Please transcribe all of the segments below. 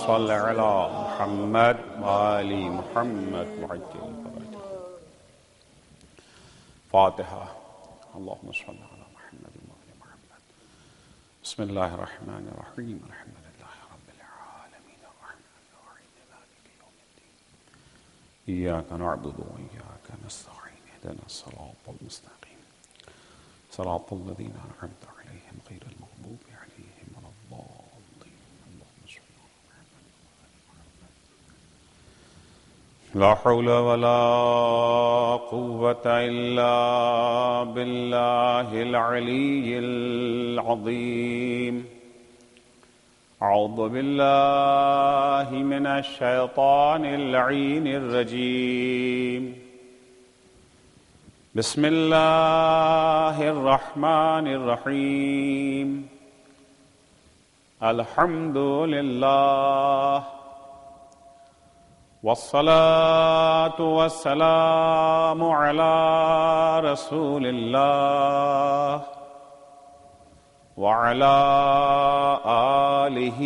صل على محمد وآل محمد وعجل فاتحة. اللهم صل على محمد وآل محمد. بسم الله الرحمن الرحيم. الحمد لله رب العالمين الرحمن الرحيم مالك يوم الدين. إياك نعبد وإياك نستعين. اهدنا الصراط المستقيم صراط الذين أنعمت عليهم غير المغضوب عليهم ولا الضالين. اللهم صل على محمد وآل محمد. لا حول ولا قوة إلا بالله العلي العظيم. أعوذ بالله من الشيطان اللعين الرجيم. بسم الله الرحمن الرحيم. الحمد لله والصلاة والسلام على رسول الله وعلى آله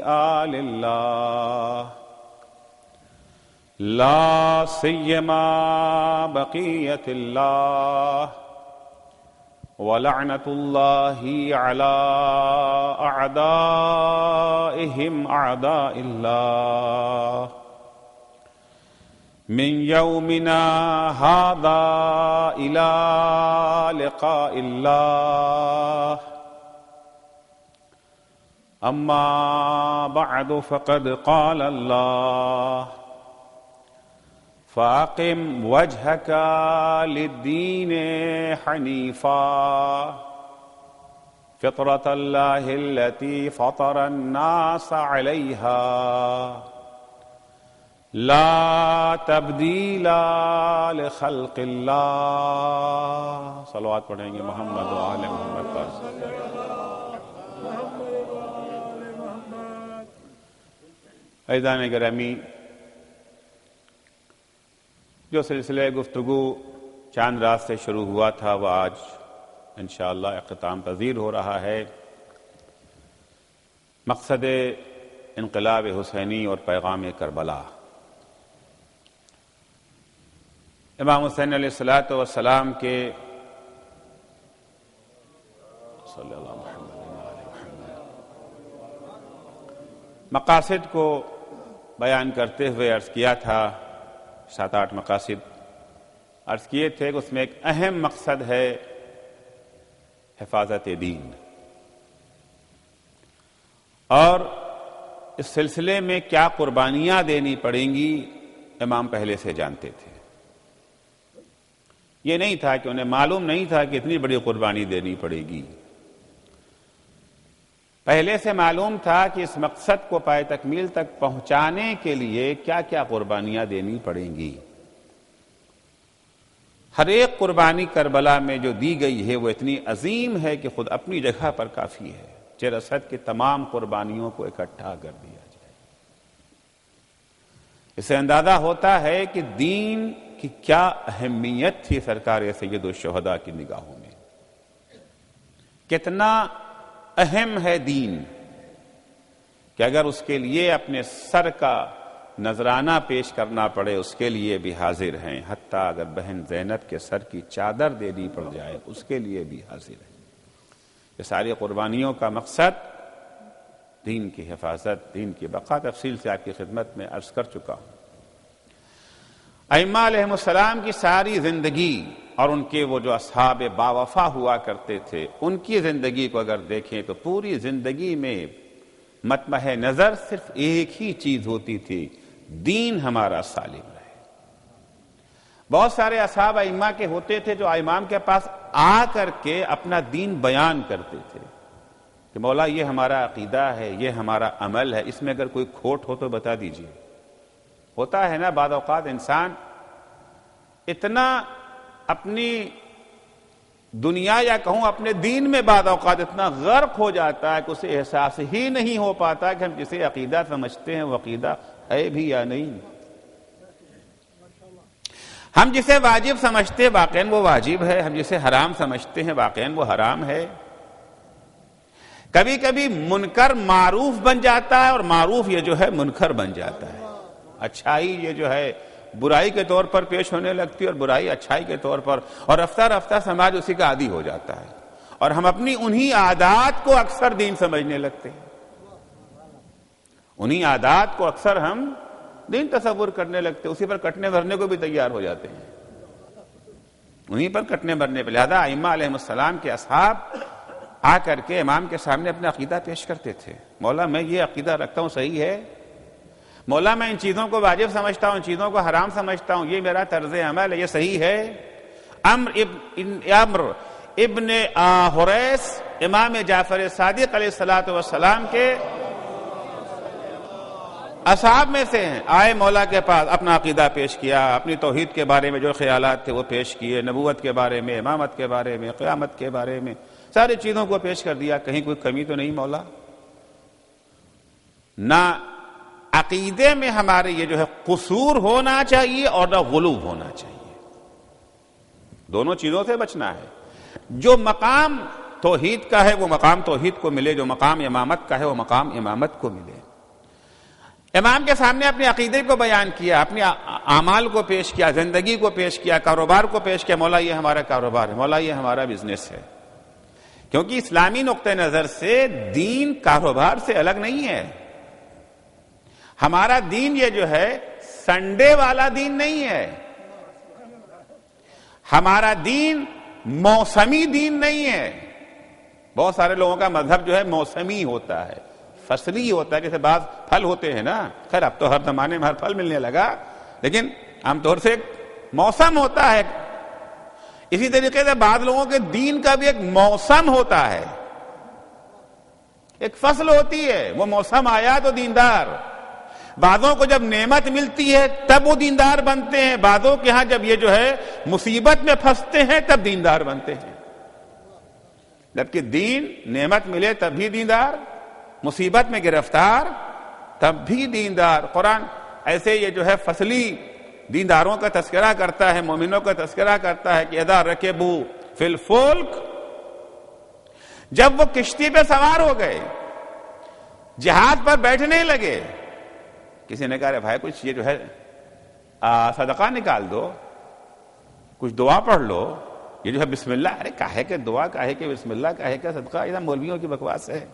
آل الله لا سيما بقية الله ولعنة الله على أعدائهم أعداء الله من يومنا هذا إلى لقاء الله. أما بعد فقد قال الله فأقم وجهك للدين حنيفا فطرة الله التي فطر الناس عليها لا تبديل لخلق الله. صلوات پڑھیں گے محمد و آل محمد پر. عزیزان گرامی، جو سلسلہ گفتگو چاند رات سے شروع ہوا تھا وہ آج انشاءاللہ اختتام پذیر ہو رہا ہے. مقصد انقلاب حسینی اور پیغام کربلا. امام حسین علیہ السلام کے صلی اللہ محمد مقاصد کو بیان کرتے ہوئے عرض کیا تھا، 7-8 مقاصد عرض کیے تھے کہ اس میں ایک اہم مقصد ہے حفاظت دین، اور اس سلسلے میں کیا قربانیاں دینی پڑیں گی امام پہلے سے جانتے تھے. یہ نہیں تھا کہ انہیں معلوم نہیں تھا کہ اتنی بڑی قربانی دینی پڑے گی. پہلے سے معلوم تھا کہ اس مقصد کو پائے تکمیل تک پہنچانے کے لیے کیا کیا قربانیاں دینی پڑیں گی. ہر ایک قربانی کربلا میں جو دی گئی ہے وہ اتنی عظیم ہے کہ خود اپنی جگہ پر کافی ہے. چرسد کی تمام قربانیوں کو اکٹھا کر دیا جائے. اسے اندازہ ہوتا ہے کہ دین کی کیا اہمیت تھی سرکار سید الشہداء کی نگاہوں میں. کتنا اہم ہے دین کہ اگر اس کے لیے اپنے سر کا نذرانہ پیش کرنا پڑے اس کے لیے بھی حاضر ہیں. حتیٰ اگر بہن زینب کے سر کی چادر دینی پڑ جائے اس کے لیے بھی حاضر ہیں. یہ ساری قربانیوں کا مقصد دین کی حفاظت، دین کی بقا. تفصیل سے آپ کی خدمت میں عرض کر چکا ہوں. ائمہ علیہم السلام کی ساری زندگی اور ان کے وہ جو اصحاب باوفا ہوا کرتے تھے ان کی زندگی کو اگر دیکھیں تو پوری زندگی میں مطمح نظر صرف ایک ہی چیز ہوتی تھی، دین ہمارا سالم رہے. بہت سارے اصحاب ائمہ کے ہوتے تھے جو امام کے پاس آ کر کے اپنا دین بیان کرتے تھے کہ مولا یہ ہمارا عقیدہ ہے، یہ ہمارا عمل ہے، اس میں اگر کوئی کھوٹ ہو تو بتا دیجئے. ہوتا ہے نا بعض اوقات انسان اتنا اپنی دنیا یا کہوں اپنے دین میں بعض اوقات اتنا غرق ہو جاتا ہے کہ اسے احساس ہی نہیں ہو پاتا کہ ہم جسے عقیدہ سمجھتے ہیں وہ عقیدہ ہے بھی یا نہیں. ہم جسے واجب سمجھتے ہیں واقعاً وہ واجب ہے، ہم جسے حرام سمجھتے ہیں واقعاً وہ حرام ہے. کبھی کبھی منکر معروف بن جاتا ہے اور معروف یہ جو ہے منکر بن جاتا ہے. اچھائی یہ جو ہے برائی کے طور پر پیش ہونے لگتی ہے اور برائی اچھائی کے طور پر, اور رفتہ رفتہ سماج اسی کا عادی ہو جاتا ہے اور ہم اپنی انہی عادات کو اکثر دین سمجھنے لگتے ہیں. انہی عادات کو اکثر ہم دین تصور کرنے لگتے ہیں, اسی پر کٹنے بھرنے کو بھی تیار ہو جاتے ہیں, انہی پر کٹنے بھرنے پہ. لہذا ائمہ علیہ السلام کے اصحاب آ کر کے امام کے سامنے اپنا عقیدہ پیش کرتے تھے. مولا میں یہ عقیدہ رکھتا ہوں, صحیح ہے؟ مولا میں ان چیزوں کو واجب سمجھتا ہوں, ان چیزوں کو حرام سمجھتا ہوں, یہ میرا طرز عمل ہے, یہ صحیح ہے؟ عمر ابن حریث امام جعفر صادق علیہ السلام کے اصحاب میں سے ہیں, آئے مولا کے پاس, اپنا عقیدہ پیش کیا, اپنی توحید کے بارے میں جو خیالات تھے وہ پیش کیے, نبوت کے بارے میں, امامت کے بارے میں, قیامت کے بارے میں, ساری چیزوں کو پیش کر دیا. کہیں کوئی کمی تو نہیں مولا؟ نہ عقیدے میں ہمارے یہ جو ہے قصور ہونا چاہیے اور نہ غلو ہونا چاہیے, دونوں چیزوں سے بچنا ہے. جو مقام توحید کا ہے وہ مقام توحید کو ملے, جو مقام امامت کا ہے وہ مقام امامت کو ملے. امام کے سامنے اپنے عقیدے کو بیان کیا, اپنے اعمال کو پیش کیا, زندگی کو پیش کیا, کاروبار کو پیش کیا. مولا یہ ہمارا کاروبار ہے, مولا یہ ہمارا بزنس ہے. کیونکہ اسلامی نقطہ نظر سے دین کاروبار سے الگ نہیں ہے. ہمارا دین یہ جو ہے سنڈے والا دین نہیں ہے, ہمارا دین موسمی دین نہیں ہے. بہت سارے لوگوں کا مذہب جو ہے موسمی ہوتا ہے, فصلی ہوتا ہے. جیسے بعض پھل ہوتے ہیں نا, خیر اب تو ہر زمانے میں ہر پھل ملنے لگا, لیکن عام طور سے ایک موسم ہوتا ہے. اسی طریقے سے بعض لوگوں کے دین کا بھی ایک موسم ہوتا ہے, ایک فصل ہوتی ہے, وہ موسم آیا تو دیندار. بعضوں کو جب نعمت ملتی ہے تب وہ دیندار بنتے ہیں, بعضوں کے ہاں جب یہ جو ہے مصیبت میں پھنستے ہیں تب دیندار بنتے ہیں. جبکہ دین نعمت ملے تب بھی دیندار, مصیبت میں گرفتار تب بھی دیندار. قرآن ایسے یہ جو ہے فصلی دینداروں کا تذکرہ کرتا ہے, مومنوں کا تذکرہ کرتا ہے کہ اذا رکبوا فی الفلک, جب وہ کشتی پہ سوار ہو گئے, جہاز پر بیٹھنے لگے. کسی نے کہا رے بھائی کچھ یہ جو ہے صدقہ نکال دو, کچھ دعا پڑھ لو, یہ جو ہے بسم اللہ. ارے کاہے کہ دعا, کاہے کہ بسم اللہ, کاہے کہ صدقہ, یہ مولویوں کی بکواس ہے.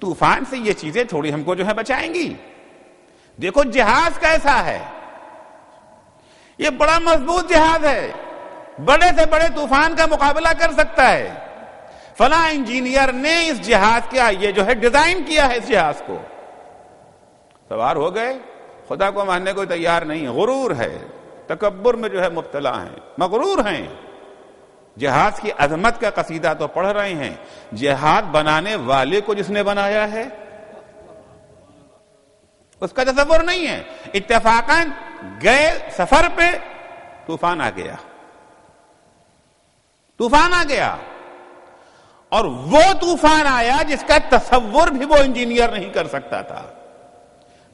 طوفان سے یہ چیزیں تھوڑی ہم کو جو ہے بچائیں گی. دیکھو جہاز کیسا ہے, یہ بڑا مضبوط جہاز ہے, بڑے سے بڑے طوفان کا مقابلہ کر سکتا ہے. فلاں انجینئر نے اس جہاز کا یہ جو ہے ڈیزائن کیا ہے, اس جہاز کو. سوار ہو گئے, خدا کو ماننے کو تیار نہیں, غرور ہے, تکبر میں جو ہے مبتلا ہیں, مغرور ہیں. جہاز کی عظمت کا قصیدہ تو پڑھ رہے ہیں, جہاز بنانے والے کو جس نے بنایا ہے اس کا تصور نہیں ہے. اتفاقاً گئے سفر پہ, طوفان آ گیا, طوفان آ گیا, اور وہ طوفان آیا جس کا تصور بھی وہ انجینئر نہیں کر سکتا تھا.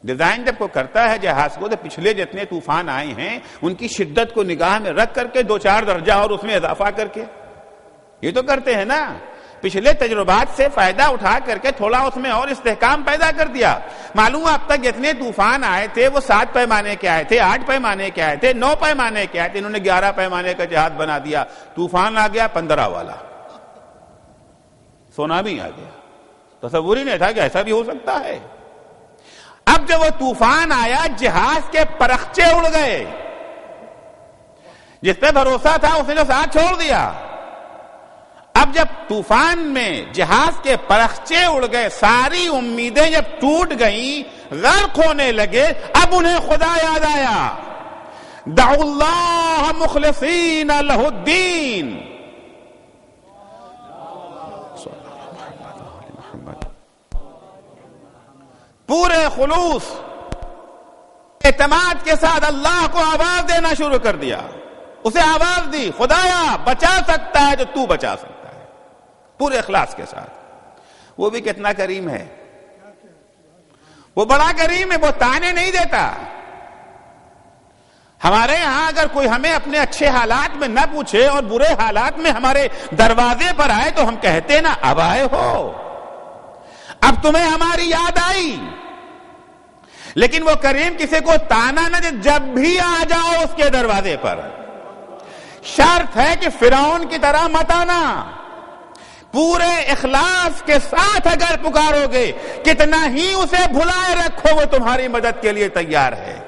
ڈیزائن جب کو کرتا ہے جہاز کو تو پچھلے جتنے طوفان آئے ہیں ان کی شدت کو نگاہ میں رکھ کر کے 2-4 درجہ اور اس میں اضافہ کر کے یہ تو کرتے ہیں نا. پچھلے تجربات سے فائدہ اٹھا کر کے تھوڑا اس میں اور استحکام پیدا کر دیا. معلوم اب تک جتنے طوفان آئے تھے وہ 7 پیمانے کے آئے تھے, 8 پیمانے کے آئے تھے, 9 پیمانے کے آئے تھے. انہوں نے 11 پیمانے کا جہاز بنا دیا. طوفان آ گیا 15 والا, سونامی آ گیا. تصور ہی نہیں تھا کہ ایسا بھی ہو سکتا ہے. اب جب وہ طوفان آیا جہاز کے پرخچے اڑ گئے, جس پہ بھروسہ تھا اس نے ساتھ چھوڑ دیا. اب جب طوفان میں جہاز کے پرخچے اڑ گئے, ساری امیدیں جب ٹوٹ گئیں, غرق ہونے لگے, اب انہیں خدا یاد آیا. دعوا اللہ مخلصین لہ الدین, پورے خلوص اعتماد کے ساتھ اللہ کو آواز دینا شروع کر دیا. اسے آواز دی, خدایا بچا سکتا ہے جو تو بچا سکتا ہے, پورے اخلاص کے ساتھ. وہ بھی کتنا کریم ہے, وہ بڑا کریم ہے, وہ تانے نہیں دیتا. ہمارے ہاں اگر کوئی ہمیں اپنے اچھے حالات میں نہ پوچھے اور برے حالات میں ہمارے دروازے پر آئے تو ہم کہتے نا اب آئے ہو، اب تمہیں ہماری یاد آئی. لیکن وہ کریم کسی کو تانا نہ دے، جب بھی آ جاؤ اس کے دروازے پر. شرط ہے کہ فرعون کی طرح مت آنا، پورے اخلاص کے ساتھ اگر پکارو گے، کتنا ہی اسے بھلائے رکھو وہ تمہاری مدد کے لیے تیار ہے.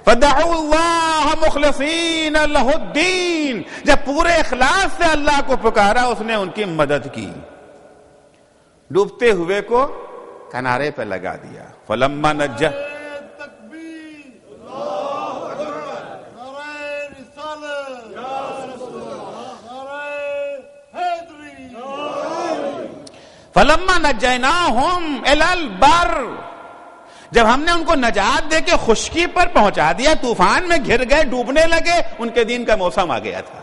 فَدَعُوا اللَّهَ مُخْلِصِينَ لَهُ الدِّينَ، جب پورے اخلاص سے اللہ کو پکارا اس نے ان کی مدد کی. ڈوبتے ہوئے کو کنارے پہ لگا دیا. فَلَمَّا نَجَّ فَلَمَّا نَجَّيْنَاهُمْ إِلَى الْبَرِّ، جب ہم نے ان کو نجات دے کے خشکی پر پہنچا دیا، طوفان میں گھر گئے، ڈوبنے لگے، ان کے دین کا موسم آ گیا تھا.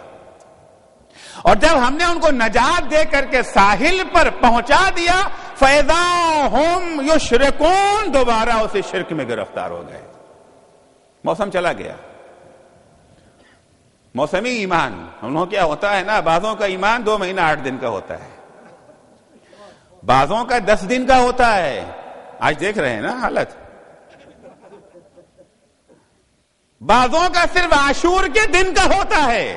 اور جب ہم نے ان کو نجات دے کر کے ساحل پر پہنچا دیا، فَإِذَا هُمْ يُشْرِكُونَ، دوبارہ اسی شرک میں گرفتار ہو گئے. موسم چلا گیا. موسمی ایمان انہوں کیا ہوتا ہے نا، بعضوں کا ایمان 2 مہینہ 8 دن کا ہوتا ہے، بعضوں کا 10 دن کا ہوتا ہے. آج دیکھ رہے ہیں نا حالت. بعضوں کا صرف عاشور کے دن کا ہوتا ہے،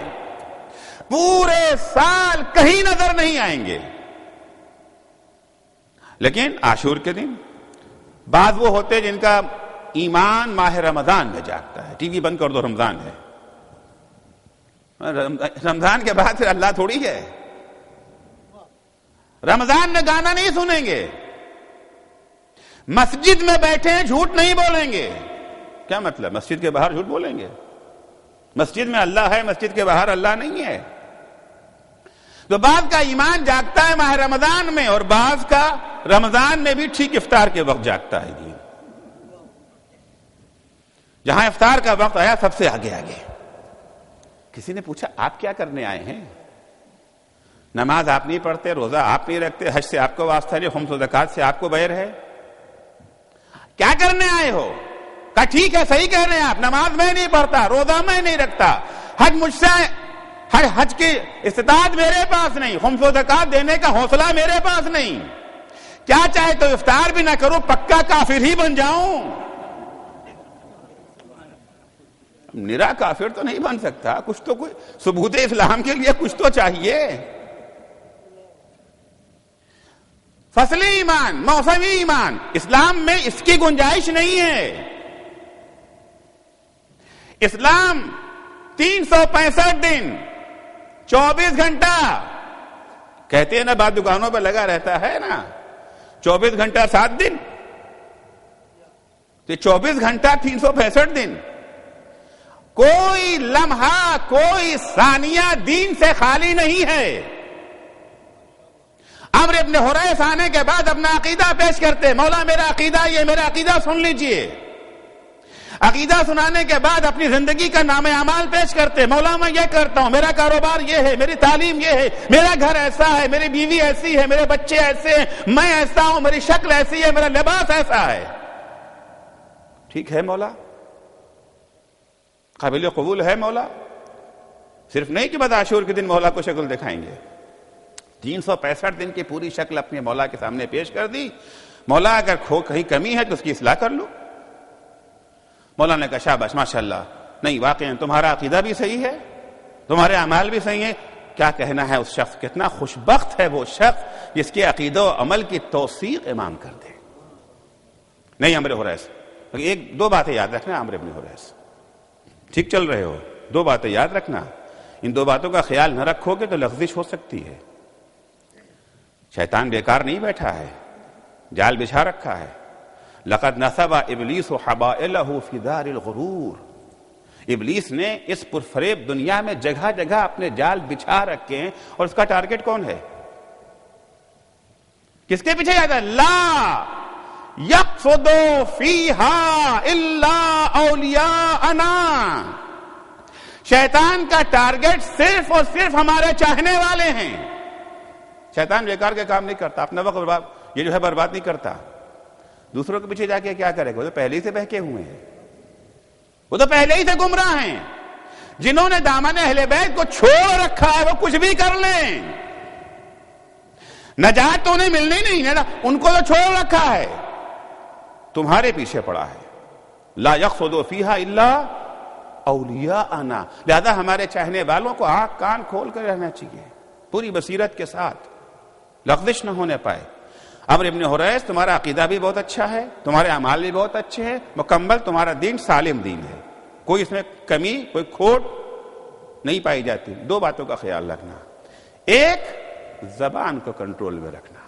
پورے سال کہیں نظر نہیں آئیں گے. لیکن عاشور کے دن بعض وہ ہوتے جن کا ایمان ماہ رمضان میں جاگتا ہے. ٹی وی بند کر دو، رمضان ہے، رمضان کے بعد پھر اللہ تھوڑی ہے. رمضان میں گانا نہیں سنیں گے، مسجد میں بیٹھے جھوٹ نہیں بولیں گے. کیا مطلب؟ مسجد کے باہر جھوٹ بولیں گے؟ مسجد میں اللہ ہے، مسجد کے باہر اللہ نہیں ہے. تو بعض کا ایمان جاگتا ہے ماہ رمضان میں، اور بعض کا رمضان میں بھی ٹھیک افطار کے وقت جاگتا ہے. جہاں افطار کا وقت آیا سب سے آگے آگے. کسی نے پوچھا آپ کیا کرنے آئے ہیں؟ نماز آپ نہیں پڑھتے، روزہ آپ نہیں رکھتے، حج سے آپ کو واسطہ نہیں، خمس و زکوٰۃ سے آپ کو بیر ہے، کیا کرنے آئے ہو؟ کہا ٹھیک ہے، صحیح کہہ رہے ہیں آپ، نماز میں نہیں پڑھتا، روزہ میں نہیں رکھتا، حج مجھ سے، حج کی استطاعت میرے پاس نہیں، خمس و زکوٰۃ دینے کا حوصلہ میرے پاس نہیں، کیا چاہے تو افطار بھی نہ کروں، پکا کافر ہی بن جاؤں. نرا کافر تو نہیں بن سکتا، کچھ تو کوئی ثبوت اسلام کے لیے کچھ تو چاہیے. فصلی ایمان، موسمی ایمان، اسلام میں اس کی گنجائش نہیں ہے. اسلام 365 دن 24 گھنٹہ کہتے ہیں نا، بعد دکانوں پہ لگا رہتا ہے نا، 24 گھنٹہ 7 دن، تو 24 گھنٹہ 365 دن. کوئی لمحہ، کوئی ثانیہ دین سے خالی نہیں ہے. عمرو ابن حریث آنے کے بعد اپنا عقیدہ پیش کرتے، مولا میرا عقیدہ یہ، میرا عقیدہ سن لیجئے. عقیدہ سنانے کے بعد اپنی زندگی کا نام اعمال پیش کرتے، مولا میں یہ کرتا ہوں، میرا کاروبار یہ ہے، میری تعلیم یہ ہے، میرا گھر ایسا ہے، میری بیوی ایسی ہے، میرے بچے ایسے ہیں، میں ایسا ہوں، میری شکل ایسی ہے، میرا لباس ایسا ہے. ٹھیک ہے مولا، قابل قبول ہے مولا. صرف نہیں کہ بدعشور کے دن مولا کو شکل دکھائیں گے، 365 دن کی پوری شکل اپنے مولا کے سامنے پیش کر دی. مولا اگر کہیں کمی ہے تو اس کی اصلاح کر لو. مولا نے کہا شاباش، ماشاءاللہ، نہیں واقعا تمہارا عقیدہ بھی صحیح ہے، تمہارے اعمال بھی صحیح ہیں. کیا کہنا ہے اس شخص، کتنا خوش بخت ہے وہ شخص جس کے عقیدہ و عمل کی توثیق امام کر دے. نہیں عمرو حریث، 2 باتیں یاد رکھنا. عمرو ابن حریث ٹھیک چل رہے ہو، 2 باتیں یاد رکھنا. ان 2 باتوں کا خیال نہ رکھو گے تو لغزش ہو سکتی ہے. شیطان بیکار نہیں بیٹھا ہے، جال بچھا رکھا ہے. لقد نصب ابلیس حبائلہ فی دار الغرور. ابلیس نے اس پرفریب دنیا میں جگہ جگہ اپنے جال بچھا رکھے ہیں، اور اس کا ٹارگٹ کون ہے؟ کس کے پیچھے جاتا ہے؟ لا یقصد فیہا الا اولیاءنا. شیطان کا ٹارگٹ صرف اور صرف ہمارے چاہنے والے ہیں. شیطان بیکار کے کام نہیں کرتا، اپنا وقت یہ برباد نہیں کرتا. دوسروں کے پیچھے جا کے کیا کرے گا؟ وہ تو پہلے ہی سے بہکے ہوئے ہیں. وہ تو پہلے ہی سے گمراہ ہیں. جنہوں نے دامن اہل بیت کو چھوڑ رکھا ہے وہ کچھ بھی کر لیں, نجات تو انہیں ملنی نہیں ہے نا, ان کو تو چھوڑ رکھا ہے, تمہارے پیچھے پڑا ہے. لا یقصد فیہا الا اولیاءنا, لہذا ہمارے چاہنے والوں کو آنکھ کان کھول کر رہنا چاہیے پوری بصیرت کے ساتھ, لغزش نہ ہونے پائے. عمرو ابن حریث, تمہارا عقیدہ بھی بہت اچھا ہے, تمہارے اعمال بھی بہت اچھے ہیں, مکمل تمہارا دین سالم دین ہے, کوئی اس میں کمی کوئی کھوٹ نہیں پائی جاتی. دو باتوں کا خیال رکھنا, ایک زبان کو کنٹرول میں رکھنا,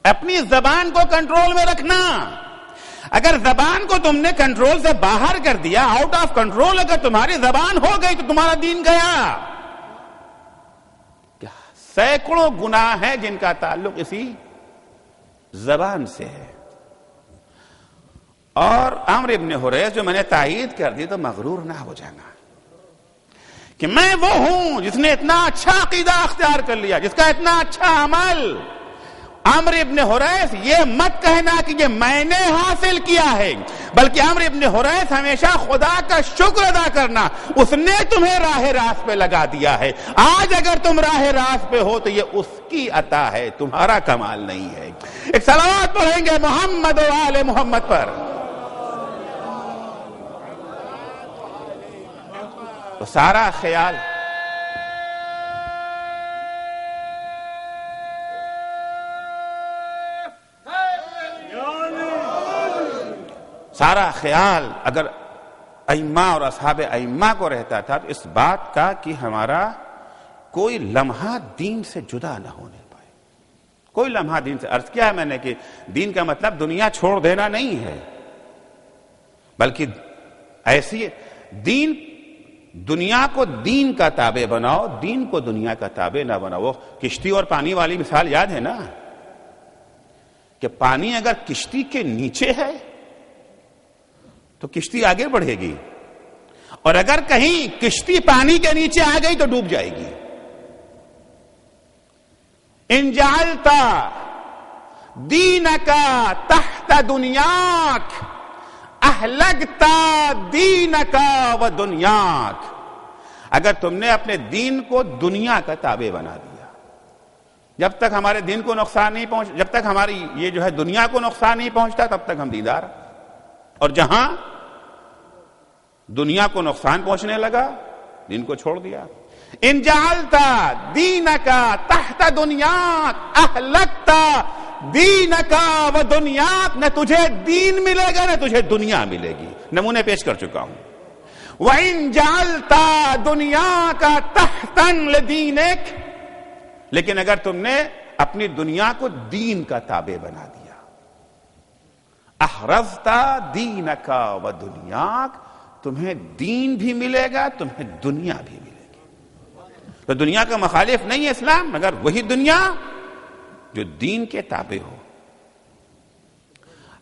اپنی زبان کو کنٹرول میں رکھنا. اگر زبان کو تم نے کنٹرول سے باہر کر دیا, آؤٹ آف کنٹرول اگر تمہاری زبان ہو گئی تو تمہارا دین گیا. سینکڑوں گناہ ہیں جن کا تعلق اسی زبان سے ہے. اور عمرو ابن حریث جو میں نے تائید کر دی تو مغرور نہ ہو جانا کہ میں وہ ہوں جس نے اتنا اچھا عقیدہ اختیار کر لیا, جس کا اتنا اچھا عمل. عمرو ابن حریث یہ مت کہنا کہ یہ میں نے حاصل کیا ہے, بلکہ عمرو ابن حریث ہمیشہ خدا کا شکر ادا کرنا, اس نے تمہیں راہ راست پہ لگا دیا ہے. آج اگر تم راہ راست پہ ہو تو یہ اس کی عطا ہے, تمہارا کمال نہیں ہے. ایک صلوات پڑھیں گے محمد و آل محمد پر. تو سارا خیال اگر ائمہ اور اصحاب ائمہ کو رہتا تھا تو اس بات کا کہ ہمارا کوئی لمحہ دین سے جدا نہ ہونے پائے, کوئی لمحہ دین سے. عرض کیا ہے میں نے کہ دین کا مطلب دنیا چھوڑ دینا نہیں ہے, بلکہ ایسی دین, دنیا کو دین کا تابع بناؤ, دین کو دنیا کا تابع نہ بناؤ. کشتی اور پانی والی مثال یاد ہے نا, کہ پانی اگر کشتی کے نیچے ہے تو کشتی آگے بڑھے گی, اور اگر کہیں کشتی پانی کے نیچے آ گئی تو ڈوب جائے گی. ان جعلت دینک تحت دنیاک اہلکت دینک و دنیاک. اگر تم نے اپنے دین کو دنیا کا تابع بنا دیا, جب تک ہمارے دین کو نقصان نہیں پہنچ, جب تک ہماری یہ جو ہے دنیا کو نقصان نہیں پہنچتا تب تک ہم دیندار, اور جہاں دنیا کو نقصان پہنچنے لگا دین کو چھوڑ دیا. ان جعلت دینک تحت دنیاک اہلکت دینک و دنیاک, نہ تجھے دین ملے گا نہ تجھے دنیا ملے گی. نمونے پیش کر چکا ہوں. وَإِن جَعَلْتَ دُنْيَاكَ تَحْتًا لِدِينِكَ, لیکن اگر تم نے اپنی دنیا کو دین کا تابع بنا دیا, احرزت دینک و دنیاک, تمہیں دین بھی ملے گا تمہیں دنیا بھی ملے گی. تو دنیا کا مخالف نہیں ہے اسلام, مگر وہی دنیا جو دین کے تابع ہو.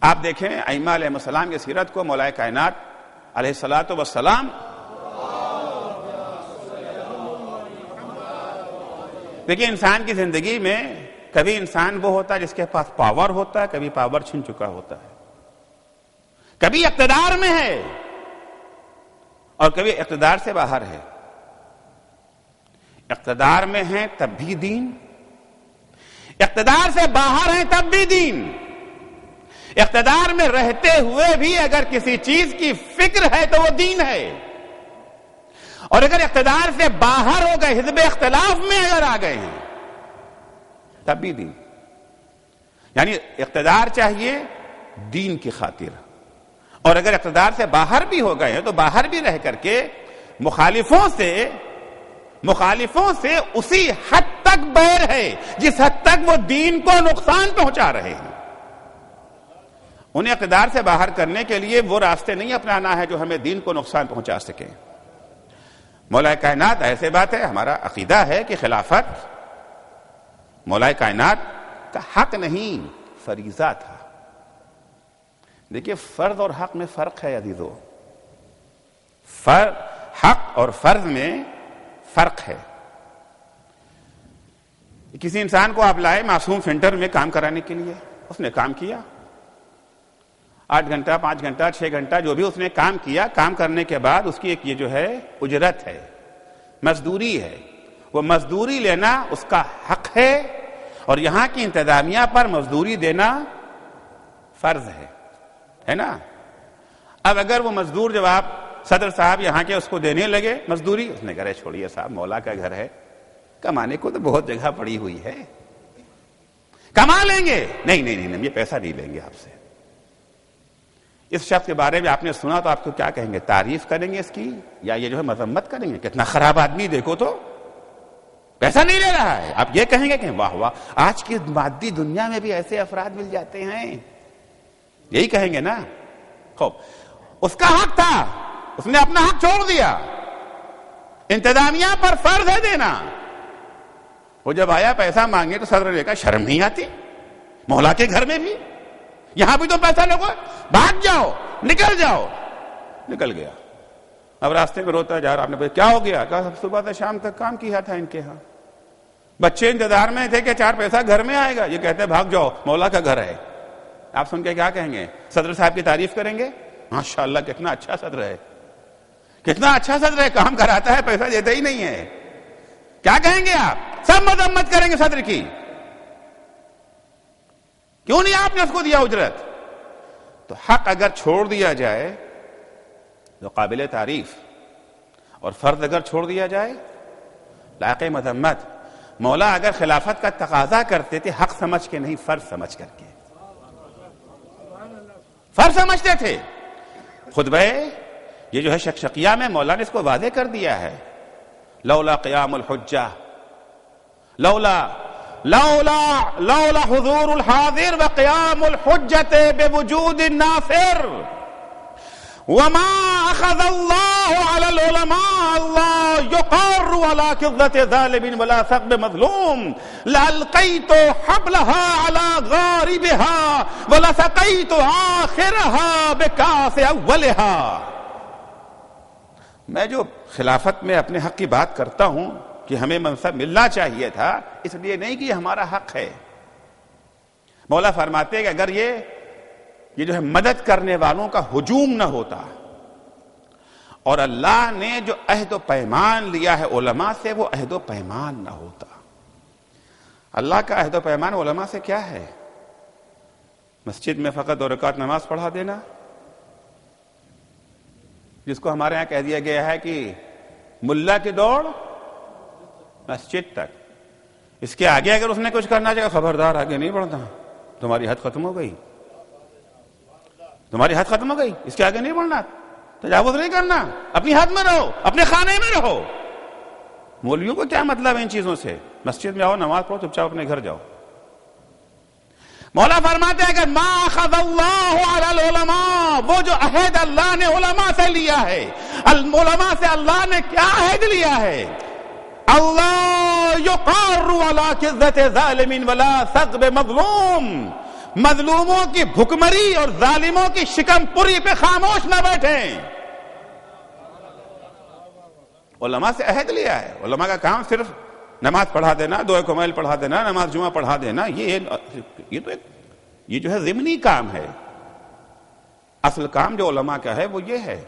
آپ دیکھیں ائمہ علیہ السلام کی سیرت کو, مولا کائنات علیہ الصلوۃ والسلام دیکھیں انسان کی زندگی میں کبھی انسان وہ ہوتا ہے جس کے پاس پاور ہوتا ہے, کبھی پاور چھن چکا ہوتا ہے, کبھی اقتدار میں ہے اور کبھی اقتدار سے باہر ہے. اقتدار میں ہیں تب بھی دین, اقتدار سے باہر ہیں تب بھی دین. اقتدار میں رہتے ہوئے بھی اگر کسی چیز کی فکر ہے تو وہ دین ہے, اور اگر اقتدار سے باہر ہو گئے, حزب اختلاف میں اگر آ گئے ہیں تب بھی دین. یعنی اقتدار چاہیے دین کی خاطر, اور اگر اقتدار سے باہر بھی ہو گئے ہیں تو باہر بھی رہ کر کے مخالفوں سے اسی حد تک بیر ہے جس حد تک وہ دین کو نقصان پہنچا رہے ہیں. انہیں اقتدار سے باہر کرنے کے لیے وہ راستے نہیں اپنانا ہے جو ہمیں دین کو نقصان پہنچا سکے. مولا کائنات, ایسے بات ہے, ہمارا عقیدہ ہے کہ خلافت مولا کائنات کا حق نہیں فریضہ تھا. دیکھیے فرض اور حق میں فرق ہے عزیزو, حق اور فرض میں فرق ہے. کسی انسان کو آپ لائے معصوم سینٹر میں کام کرانے کے لیے, اس نے کام کیا, 8 گھنٹہ 5 گھنٹہ 6 گھنٹہ جو بھی اس نے کام کیا، کام کرنے کے بعد اس کی ایک یہ جو ہے اجرت ہے، مزدوری ہے، وہ مزدوری لینا اس کا حق ہے، اور یہاں کی انتظامیہ پر مزدوری دینا فرض ہے نا۔ اب اگر وہ مزدور جب آپ صدر صاحب یہاں کے اس کو دینے لگے مزدوری، اس نے کہا چھوڑیے صاحب، مولا کا گھر ہے، کمانے کو تو بہت جگہ پڑی ہوئی ہے، کما لیں گے، نہیں یہ پیسہ نہیں لیں گے آپ سے۔ اس شخص کے بارے میں آپ نے سنا تو آپ کو کیا کہیں گے؟ تعریف کریں گے اس کی، یا یہ جو ہے مذمت کریں گے، کتنا خراب آدمی، دیکھو تو پیسہ نہیں لے رہا ہے۔ آپ یہ کہیں گے کہ واہ واہ، آج کی مادی دنیا میں بھی ایسے افراد مل جاتے ہیں، یہی کہیں گے نا۔ خوب، اس کا حق تھا، اس نے اپنا حق چھوڑ دیا، انتظامیہ پر فرض ہے دینا۔ وہ جب آیا پیسہ مانگے تو صدر نے کہا شرم نہیں آتی؟ مولا کے گھر میں بھی، یہاں بھی تو پیسہ لوگو، بھاگ جاؤ، نکل جاؤ۔ نکل گیا، اب راستے میں روتا جا رہا۔ آپ نے کہا کیا ہو گیا؟ کہا صبح سے شام تک کام کیا تھا ان کے ہاں، بچے انتظار میں تھے کہ 4 پیسہ گھر میں آئے گا، یہ کہتے ہیں بھاگ جاؤ، مولا کا گھر ہے۔ آپ سن کے کیا کہیں گے؟ صدر صاحب کی تعریف کریں گے؟ ماشاءاللہ کتنا اچھا صدر ہے، کتنا اچھا صدر ہے، کام کراتا ہے، پیسہ دیتا ہی نہیں ہے۔ کیا کہیں گے آپ؟ سب مذمت کریں گے صدر کی، کیوں نہیں آپ نے اس کو دیا اجرت؟ تو حق اگر چھوڑ دیا جائے تو قابل تعریف، اور فرض اگر چھوڑ دیا جائے لائق مذمت۔ مولا اگر خلافت کا تقاضا کرتے تھے حق سمجھ کے نہیں، فرض سمجھ کر کے، فرض سمجھتے تھے۔ خطبہ یہ جو ہے شقشقیہ میں مولا نے اس کو واضح کر دیا ہے، لولا قیام الحجہ، لولا حضور الحاضر وقیام الحجت بوجود الناصر وما اخذ الله على العلماء الله يقر على كذة ظالم ولا ثقب مظلوم لألقيت حبلها على غاربها ولسقيت آخرها بكاس أولها۔ میں جو خلافت میں اپنے حق کی بات کرتا ہوں کہ ہمیں منصب ملنا چاہیے تھا، اس لیے نہیں کہ یہ ہمارا حق ہے۔ مولا فرماتے ہیں کہ اگر یہ جو ہے مدد کرنے والوں کا ہجوم نہ ہوتا، اور اللہ نے جو عہد و پیمان لیا ہے علماء سے وہ عہد و پیمان نہ ہوتا۔ اللہ کا عہد و پیمان علماء سے کیا ہے؟ مسجد میں فقط 2 رکعت نماز پڑھا دینا، جس کو ہمارے ہاں کہہ دیا گیا ہے کہ ملا کی دوڑ مسجد تک، اس کے آگے اگر اس نے کچھ کرنا چاہے خبردار آگے نہیں بڑھنا، تمہاری حد ختم ہو گئی، تمہاری حد ختم ہو گئی، اس کے آگے نہیں بڑھنا، تجاوز نہیں کرنا، اپنی حد میں رہو، اپنے خانے میں رہو۔ مولویوں کو کیا مطلب ہے ان چیزوں سے؟ مسجد میں آؤ، نماز پڑھو، چپ چاپ اپنے گھر جاؤ۔ مولا فرماتے ہیں کہ ما اخذ اللہ علی العلماء، وہ جو عہد اللہ نے علماء سے لیا ہے، علماء سے اللہ نے کیا عہد لیا ہے؟ اللہ یقر علی کذۃ ظالم ولا ثقب مظلوم، مظلوموں کی بھکمری اور ظالموں کی شکم پوری پہ خاموش نہ بیٹھیں۔ علماء سے عہد لیا ہے، علماء کا کام صرف نماز پڑھا دینا، 2 کمیل پڑھا دینا، نماز جمعہ پڑھا دینا، یہ جو ہے ضمنی کام ہے۔ اصل کام جو علماء کا ہے وہ یہ ہے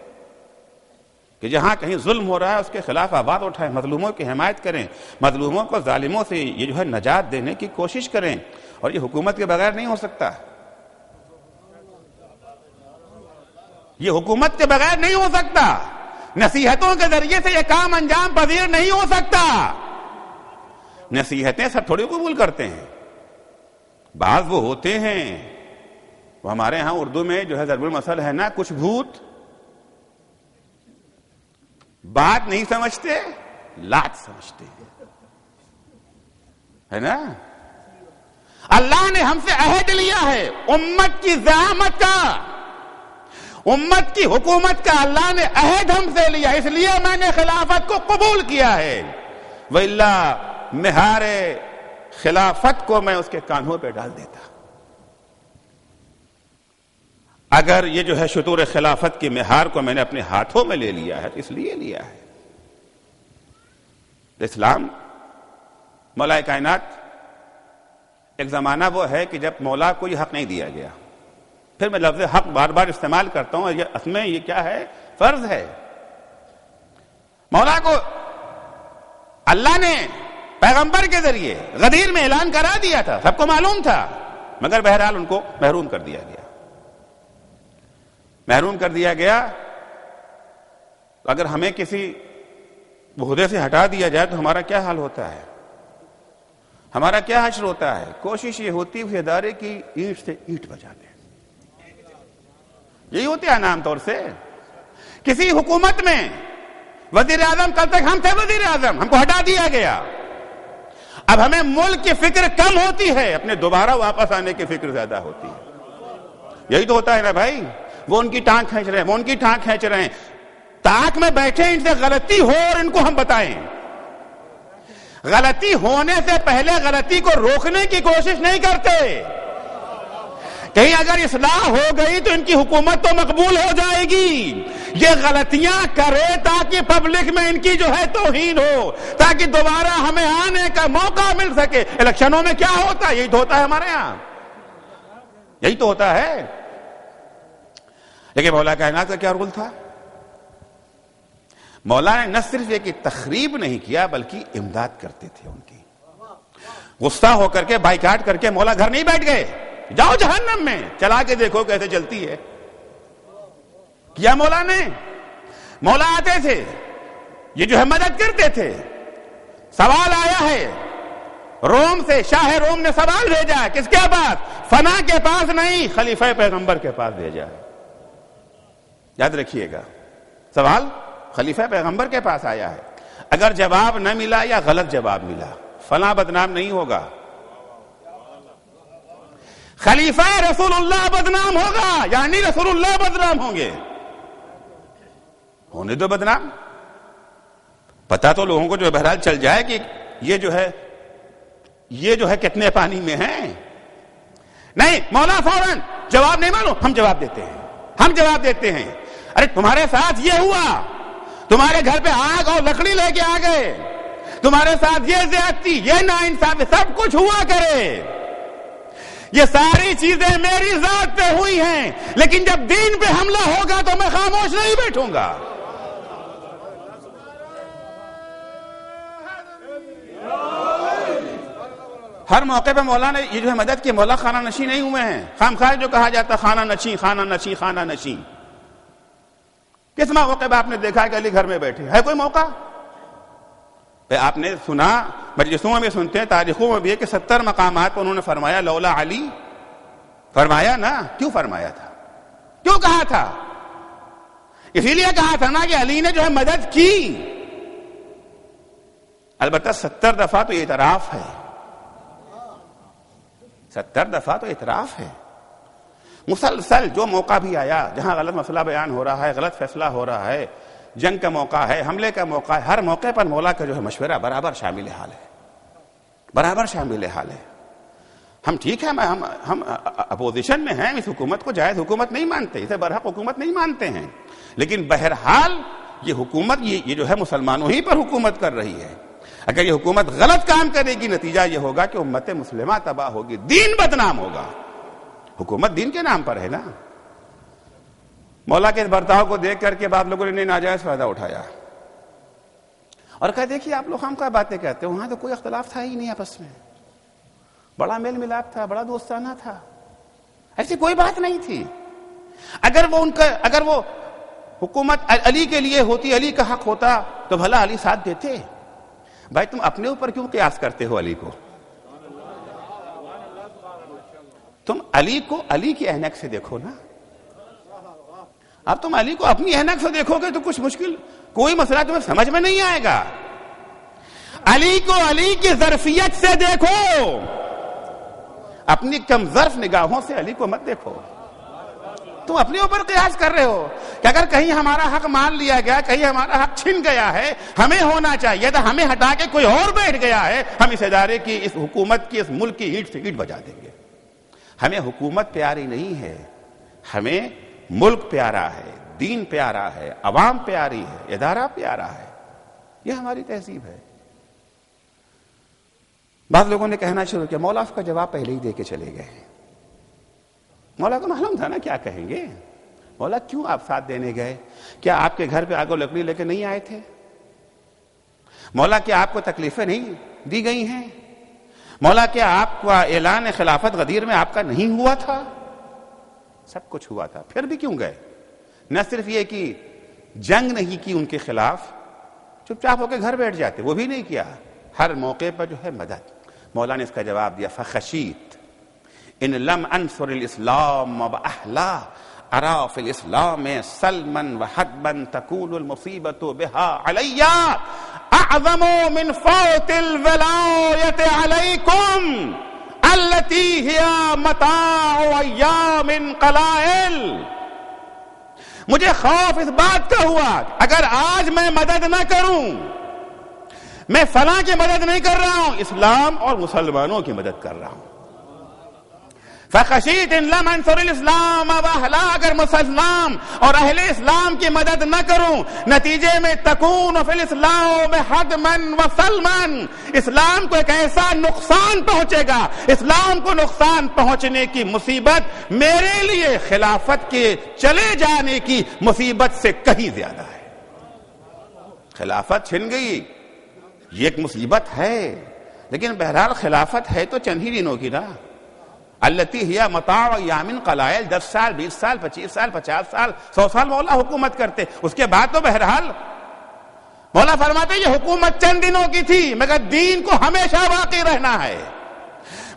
کہ جہاں کہیں ظلم ہو رہا ہے اس کے خلاف آواز اٹھائیں، مظلوموں کی حمایت کریں، مظلوموں کو ظالموں سے یہ جو ہے نجات دینے کی کوشش کریں، اور یہ حکومت کے بغیر نہیں ہو سکتا، یہ حکومت کے بغیر نہیں ہو سکتا، نصیحتوں کے ذریعے سے یہ کام انجام پذیر نہیں ہو سکتا۔ نصیحتیں سب تھوڑی قبول کرتے ہیں، بعض وہ ہوتے ہیں، وہ ہمارے ہاں اردو میں جو ہے ضرب المثل ہے نا، کچھ بھوت بات نہیں سمجھتے، لات سمجھتے ہیں، ہے نا۔ اللہ نے ہم سے عہد لیا ہے امت کی زعامت کا، امت کی حکومت کا اللہ نے عہد ہم سے لیا، اس لیے میں نے خلافت کو قبول کیا ہے، وَإِلَّا مہار خلافت کو میں اس کے کانوں پہ ڈال دیتا۔ اگر یہ جو ہے شطور خلافت کی مہار کو میں نے اپنے ہاتھوں میں لے لیا ہے تو اس لیے لیا ہے۔ اسلام مولا کائنات، ایک زمانہ وہ ہے کہ جب مولا کو یہ حق نہیں دیا گیا، پھر میں لفظ حق بار بار استعمال کرتا ہوں، یہ اس میں یہ کیا ہے؟ فرض ہے۔ مولا کو اللہ نے پیغمبر کے ذریعے غدیر میں اعلان کرا دیا تھا، سب کو معلوم تھا، مگر بہرحال ان کو محروم کر دیا گیا۔ محروم کر دیا گیا۔ اگر ہمیں کسی عہدے سے ہٹا دیا جائے تو ہمارا کیا حال ہوتا ہے، ہمارا کیا حشر ہوتا ہے؟ کوشش یہ ہوتی ہے ادارے کی اینٹ سے اینٹ بجا دیں، یہی ہوتے ہیں عام طور سے۔ کسی حکومت میں وزیر اعظم، کل تک ہم تھے وزیر اعظم، ہم کو ہٹا دیا گیا، اب ہمیں ملک کی فکر کم ہوتی ہے، اپنے دوبارہ واپس آنے کی فکر زیادہ ہوتی ہے۔ یہی تو ہوتا ہے نا بھائی، وہ ان کی ٹانگ کھینچ رہے ہیں، وہ ان کی ٹانگ کھینچ رہے ہیں، تاک میں بیٹھے ان سے غلطی ہو اور ان کو ہم بتائیں۔ غلطی ہونے سے پہلے غلطی کو روکنے کی کوشش نہیں کرتے، کہیں اگر اصلاح ہو گئی تو ان کی حکومت تو مقبول ہو جائے گی، یہ غلطیاں کرے تاکہ پبلک میں ان کی جو ہے توہین ہو، تاکہ دوبارہ ہمیں آنے کا موقع مل سکے۔ الیکشنوں میں کیا ہوتا ہے؟ یہی تو ہوتا ہے ہمارے ہاں، یہی تو ہوتا ہے۔ لیکن مولا کائنات کا کیا رول تھا؟ مولا نے نہ صرف یہ کہ تخریب نہیں کیا بلکہ امداد کرتے تھے ان کی۔ غصہ ہو کر کے بائیکاٹ کر کے مولا گھر نہیں بیٹھ گئے، جاؤ جہنم میں چلا کے دیکھو کیسے چلتی ہے، کیا مولا نے؟ مولا آتے تھے، یہ جو ہے مدد کرتے تھے۔ سوال آیا ہے روم سے، شاہ روم نے سوال بھیجا ہے، کس کے پاس؟ فنا کے پاس نہیں، خلیفہ پیغمبر کے پاس بھیجا ہے۔ یاد رکھیے گا، سوال خلیفہ پیغمبر کے پاس آیا ہے، اگر جواب نہ ملا یا غلط جواب ملا، فلاں بدنام نہیں ہوگا، خلیفہ رسول اللہ بدنام ہوگا، یعنی رسول اللہ بدنام ہوں گے۔ ہونے دو بدنام، پتا تو لوگوں کو جو بہرحال چل جائے کہ یہ جو ہے کتنے پانی میں ہیں۔ نہیں، مولا فوراً جواب نہیں مانو، ہم جواب دیتے ہیں، ہم جواب دیتے ہیں۔ ارے تمہارے ساتھ یہ ہوا، تمہارے گھر پہ آگ اور لکڑی لے کے آ گئے، تمہارے ساتھ یہ زیادتی، یہ ناانصافی، سب کچھ ہوا کرے، یہ ساری چیزیں میری ذات پہ ہوئی ہیں، لیکن جب دین پہ حملہ ہوگا تو میں خاموش نہیں بیٹھوں گا۔ ہر موقع پہ مولا نے یہ جو ہے مدد کی، مولا خانہ نشین نہیں ہوئے ہیں۔ خام خواہ جو کہا جاتا خانہ نشین، خانہ نشین، خانہ نشین، کس موقع پہ آپ نے دیکھا کہ علی گھر میں بیٹھے ہے؟ کوئی موقع آپ نے سنا؟ مجلسوں میں سنتے ہیں، تاریخوں میں بھی ہے کہ 70 مقامات پر انہوں نے فرمایا لولا علی، فرمایا نا؟ کیوں فرمایا تھا؟ کیوں کہا تھا؟ اسی لیے کہا تھا نا کہ علی نے جو ہے مدد کی۔ البتہ 70 دفعہ تو اعتراف ہے، 70 دفعہ تو اعتراف ہے۔ مسلسل جو موقع بھی آیا، جہاں غلط مسئلہ بیان ہو رہا ہے، غلط فیصلہ ہو رہا ہے، جنگ کا موقع ہے، حملے کا موقع ہے، ہر موقع پر مولا کا جو ہے مشورہ برابر شامل حال ہے، برابر شامل حال ہے۔ ہم ٹھیک ہے، ہم اپوزیشن میں ہیں، اس حکومت کو جائز حکومت نہیں مانتے، اسے برحق حکومت نہیں مانتے ہیں، لیکن بہرحال یہ حکومت یہ جو ہے مسلمانوں ہی پر حکومت کر رہی ہے۔ اگر یہ حکومت غلط کام کرے گی، نتیجہ یہ ہوگا کہ امت مسلمہ تباہ ہوگی، دین بدنام ہوگا۔ حکومت دین کے نام پر ہے نا۔ مولا کے اس برتاؤ کو دیکھ کر کے بعض لوگوں نے ناجائز فائدہ اٹھایا اور کہا دیکھیے آپ لوگ ہم کا باتیں کہتے ہیں، وہاں تو کوئی اختلاف تھا ہی نہیں آپس میں، بڑا میل ملاپ تھا، بڑا دوستانہ تھا، ایسی کوئی بات نہیں تھی۔ اگر وہ حکومت علی کے لیے ہوتی، علی کا حق ہوتا تو بھلا علی ساتھ دیتے۔ بھائی تم اپنے اوپر کیوں قیاس کرتے ہو علی کو؟ تم علی کو علی کی اینک سے دیکھو نا۔ اب تم علی کو اپنی اینک سے دیکھو گے تو کچھ مشکل، کوئی مسئلہ تمہیں سمجھ میں نہیں آئے گا۔ علی کو علی کی ظرفیت سے دیکھو، اپنی کم ظرف نگاہوں سے علی کو مت دیکھو۔ تم اپنے اوپر قیاس کر رہے ہو کہ اگر کہیں ہمارا حق مان لیا گیا، کہیں ہمارا حق چھن گیا ہے، ہمیں ہونا چاہیے تھا، ہمیں ہٹا کے کوئی اور بیٹھ گیا ہے، ہم اس ادارے کی، اس حکومت کی، اس ملک کی اینٹ سے اینٹ بجا دیں گے۔ ہمیں حکومت پیاری نہیں ہے، ہمیں ملک پیارا ہے، دین پیارا ہے، عوام پیاری ہے، ادارہ پیارا ہے، یہ ہماری تہذیب ہے۔ بعض لوگوں نے کہنا شروع کیا مولا اس کا جواب پہلے ہی دے کے چلے گئے، مولا کو معلوم تھا نا کیا کہیں گے. مولا کیوں آپ ساتھ دینے گئے؟ کیا آپ کے گھر پہ آگ و لکڑی لے کے نہیں آئے تھے؟ مولا کیا آپ کو تکلیفیں نہیں دی گئی ہیں؟ مولا کیا آپ کا اعلان خلافت غدیر میں آپ کا نہیں ہوا تھا؟ سب کچھ ہوا تھا، پھر بھی کیوں گئے؟ نہ صرف یہ کہ جنگ نہیں کی ان کے خلاف، چپ چاپ ہو کے گھر بیٹھ جاتے، وہ بھی نہیں کیا. ہر موقع پر جو ہے مدد. مولا نے اس کا جواب دیا فخشیت ان لم انصر الاسلام واہلا ارا فی الاسلام سلما وحدبا تكون المصیبت بها علی اعظم من فوت الولایت علیکم التي هي متاع ایام قلائل. مجھے خوف اس بات کا ہوا اگر آج میں مدد نہ کروں، میں فلاں کی مدد نہیں کر رہا ہوں، اسلام اور مسلمانوں کی مدد کر رہا ہوں. فخشیت ان لم انصر الاسلام واہلا، اگر مسلمان اور اہل اسلام کی مدد نہ کروں، نتیجے میں تکون فی الاسلام حدما وسلما، اسلام کو ایک ایسا نقصان پہنچے گا، اسلام کو نقصان پہنچنے کی مصیبت میرے لیے خلافت کے چلے جانے کی مصیبت سے کہیں زیادہ ہے. خلافت چھن گئی، یہ ایک مصیبت ہے، لیکن بہرحال خلافت ہے تو چند ہی دنوں کی نا. التی ہی متاع ایام قلائل، 10 سال 20 سال 25 سال 50 سال 100 سال مولا حکومت کرتے، اس کے بعد تو بہرحال مولا فرماتے یہ حکومت چند دنوں کی تھی، مگر دین کو ہمیشہ باقی رہنا ہے.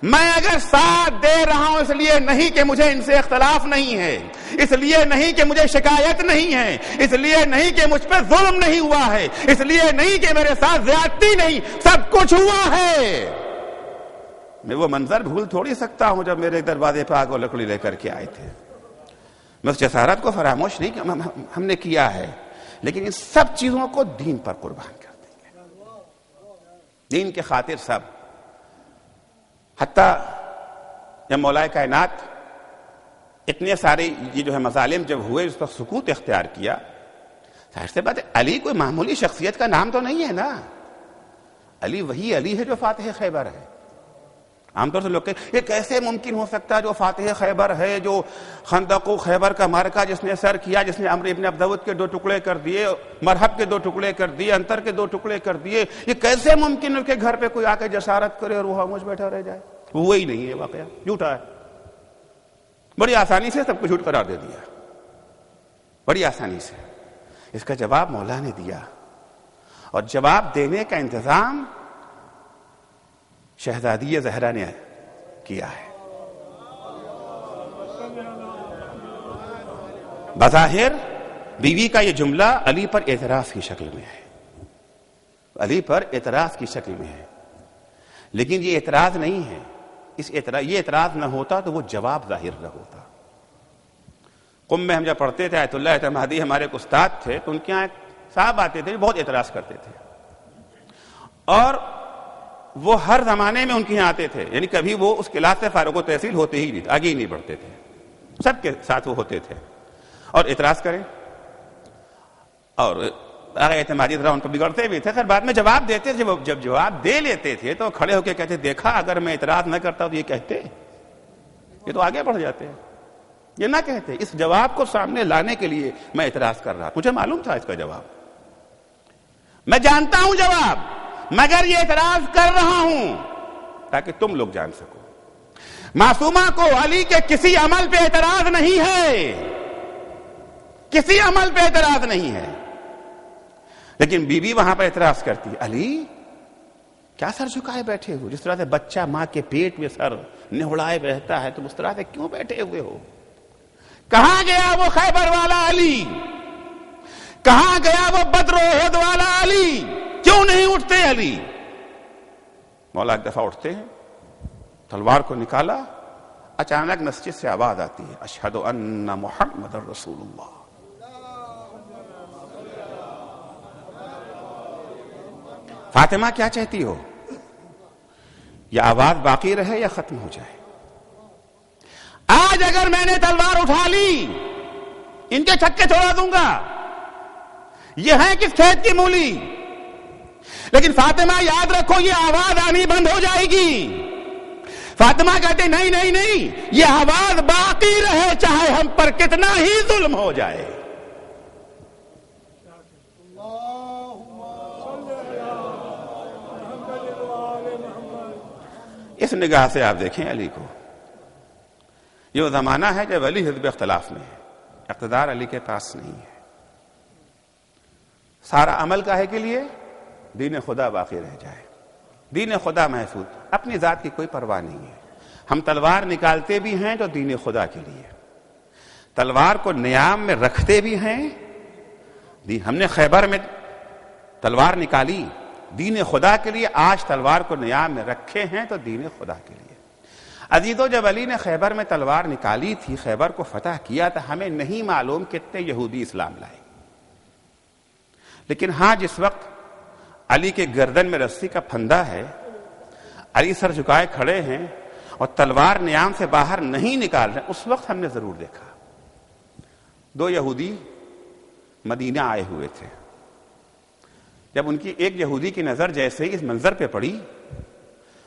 میں اگر ساتھ دے رہا ہوں اس لیے نہیں کہ مجھے ان سے اختلاف نہیں ہے، اس لیے نہیں کہ مجھے شکایت نہیں ہے، اس لیے نہیں کہ مجھ پہ ظلم نہیں ہوا ہے، اس لیے نہیں کہ میرے ساتھ زیادتی نہیں، سب کچھ ہوا ہے. میں وہ منظر بھول تھوڑی سکتا ہوں جب میرے دروازے پہ آگ و لکڑی لے کر کے آئے تھے. میں اس جسارت کو فراموش نہیں کیا، ہم نے کیا ہے، لیکن ان سب چیزوں کو دین پر قربان کر دیں گے، دین کے خاطر سب. حتیٰ جب مولا کائنات اتنے سارے یہ جو ہے مظالم جب ہوئے، اس پر سکوت اختیار کیا. ظاہر سی بات ہے علی کوئی معمولی شخصیت کا نام تو نہیں ہے نا. علی وہی علی ہے جو فاتح خیبر ہے. عام طور سے لوگ کہتے یہ کیسے ممکن ہو سکتا ہے جو فاتح خیبر ہے، جو خندق و خیبر کا معرکہ جس نے سر کیا، جس نے عمرو ابن عبدود کے 2 ٹکڑے کر دیے، مرحب کے 2 ٹکڑے کر دیے، انتر کے 2 ٹکڑے کر دیے، یہ کیسے ممکن ہے کہ گھر پہ کوئی آ کے جسارت کرے اور وہ خاموش بیٹھا رہ جائے؟ وہی نہیں ہے، واقعہ جھوٹا ہے. بڑی آسانی سے سب کو جھوٹ قرار دے دیا، بڑی آسانی سے. اس کا جواب مولا نے دیا، اور جواب دینے کا انتظام شہزادی زہرا نے کیا ہے. بظاہر بیوی کا یہ جملہ علی پر اعتراض کی شکل میں ہے، علی پر اعتراض کی شکل میں ہے، لیکن یہ اعتراض نہیں ہے. یہ اعتراض نہ ہوتا تو وہ جواب ظاہر نہ ہوتا. قم میں ہم جب پڑھتے تھے، آیت اللہ اعتمادی ہمارے ایک استاد تھے، تو ان کے یہاں صاحب آتے تھے، بہت اعتراض کرتے تھے، اور وہ ہر زمانے میں ان کے یہاں آتے تھے. یعنی کبھی وہ اس کلاس سے فارغ و تحصیل ہوتے ہی نہیں، آگے ہی نہیں بڑھتے تھے، سب کے ساتھ وہ ہوتے تھے اور اعتراض کریں. اور اعتمادی ذرا ان کو بگڑتے بھی تھے، پھر بعد میں جواب دیتے تھے. جب جواب دے لیتے تھے تو کھڑے ہو کے کہتے دیکھا اگر میں اعتراض نہ کرتا تو یہ کہتے، یہ تو آگے بڑھ جاتے ہیں. یہ نہ کہتے اس جواب کو سامنے لانے کے لیے میں اعتراض کر رہا. مجھے معلوم تھا اس کا جواب، میں جانتا ہوں جواب، مگر یہ اعتراض کر رہا ہوں تاکہ تم لوگ جان سکو. معصومہ کو علی کے کسی عمل پہ اعتراض نہیں ہے، کسی عمل پہ اعتراض نہیں ہے، لیکن بی بی وہاں پر اعتراض کرتی ہے. علی کیا سر جھکائے بیٹھے ہو؟ جس طرح سے بچہ ماں کے پیٹ میں سر نہڑائے رہتا ہے، تم اس طرح سے کیوں بیٹھے ہوئے ہو؟ کہاں گیا وہ خیبر والا علی؟ کہاں گیا وہ بدر و احد والا علی؟ کیوں نہیں اٹھتے علی؟ مولا ایک دفعہ اٹھتے ہیں، تلوار کو نکالا، اچانک مسجد سے آواز آتی ہے اشہد ان محمد رسول اللہ. فاطمہ کیا چاہتی ہو؟ یہ آواز باقی رہے یا ختم ہو جائے؟ آج اگر میں نے تلوار اٹھا لی ان کے چھکے چھوڑا دوں گا. یہ ہے کس کھیت کی مولی؟ لیکن فاطمہ یاد رکھو یہ آواز آنی بند ہو جائے گی. فاطمہ کہتے نہیں نہیں نہیں، یہ آواز باقی رہے چاہے ہم پر کتنا ہی ظلم ہو جائے. اس نگاہ سے آپ دیکھیں علی کو. یہ وہ زمانہ ہے جب علی حزب اختلاف میں ہے، اقتدار علی کے پاس نہیں ہے. سارا عمل کاہے کے لیے؟ دین خدا باقی رہ جائے، دین خدا محفوظ، اپنی ذات کی کوئی پرواہ نہیں ہے. ہم تلوار نکالتے بھی ہیں تو دین خدا کے لیے، تلوار کو نیام میں رکھتے بھی ہیں. ہم نے خیبر میں تلوار نکالی دین خدا کے لیے، آج تلوار کو نیام میں رکھے ہیں تو دین خدا کے لیے. عزیزو، جب علی نے خیبر میں تلوار نکالی تھی، خیبر کو فتح کیا تھا، ہمیں نہیں معلوم کتنے یہودی اسلام لائے. لیکن ہاں، جس وقت علی کے گردن میں رسی کا پھندا ہے، علی سر جھکائے کھڑے ہیں اور تلوار نیام سے باہر نہیں نکال رہے، اس وقت ہم نے ضرور دیکھا 2 یہودی مدینہ آئے ہوئے تھے. جب ان کی ایک یہودی کی نظر جیسے ہی اس منظر پہ پڑی،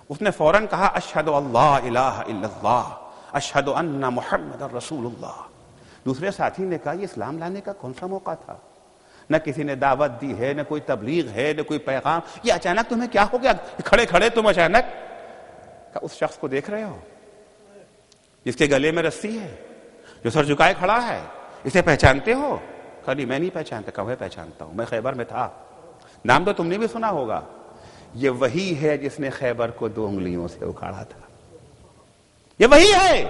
اس نے فوراً کہا اشہد اللہ الہ الا اللہ اشہد ان محمد رسول اللہ. دوسرے ساتھی نے کہا یہ اسلام لانے کا کون سا موقع تھا؟ نہ کسی نے دعوت دی ہے، نہ کوئی تبلیغ ہے، نہ کوئی پیغام. یہ اچانک تمہیں کیا ہو گیا؟ کھڑے کھڑے تم اچانک اس شخص کو دیکھ رہے ہو جس کے گلے میں رسی ہے، جو سر جھکائے کھڑا ہے، اسے پہچانتے ہو؟ کہا نہیں میں نہیں پہچانتا. کہا میں پہچانتا ہوں، میں خیبر میں تھا. نام تو تم نے بھی سنا ہوگا. یہ وہی ہے جس نے خیبر کو 2 انگلیوں سے اکھاڑا تھا. یہ وہی ہے.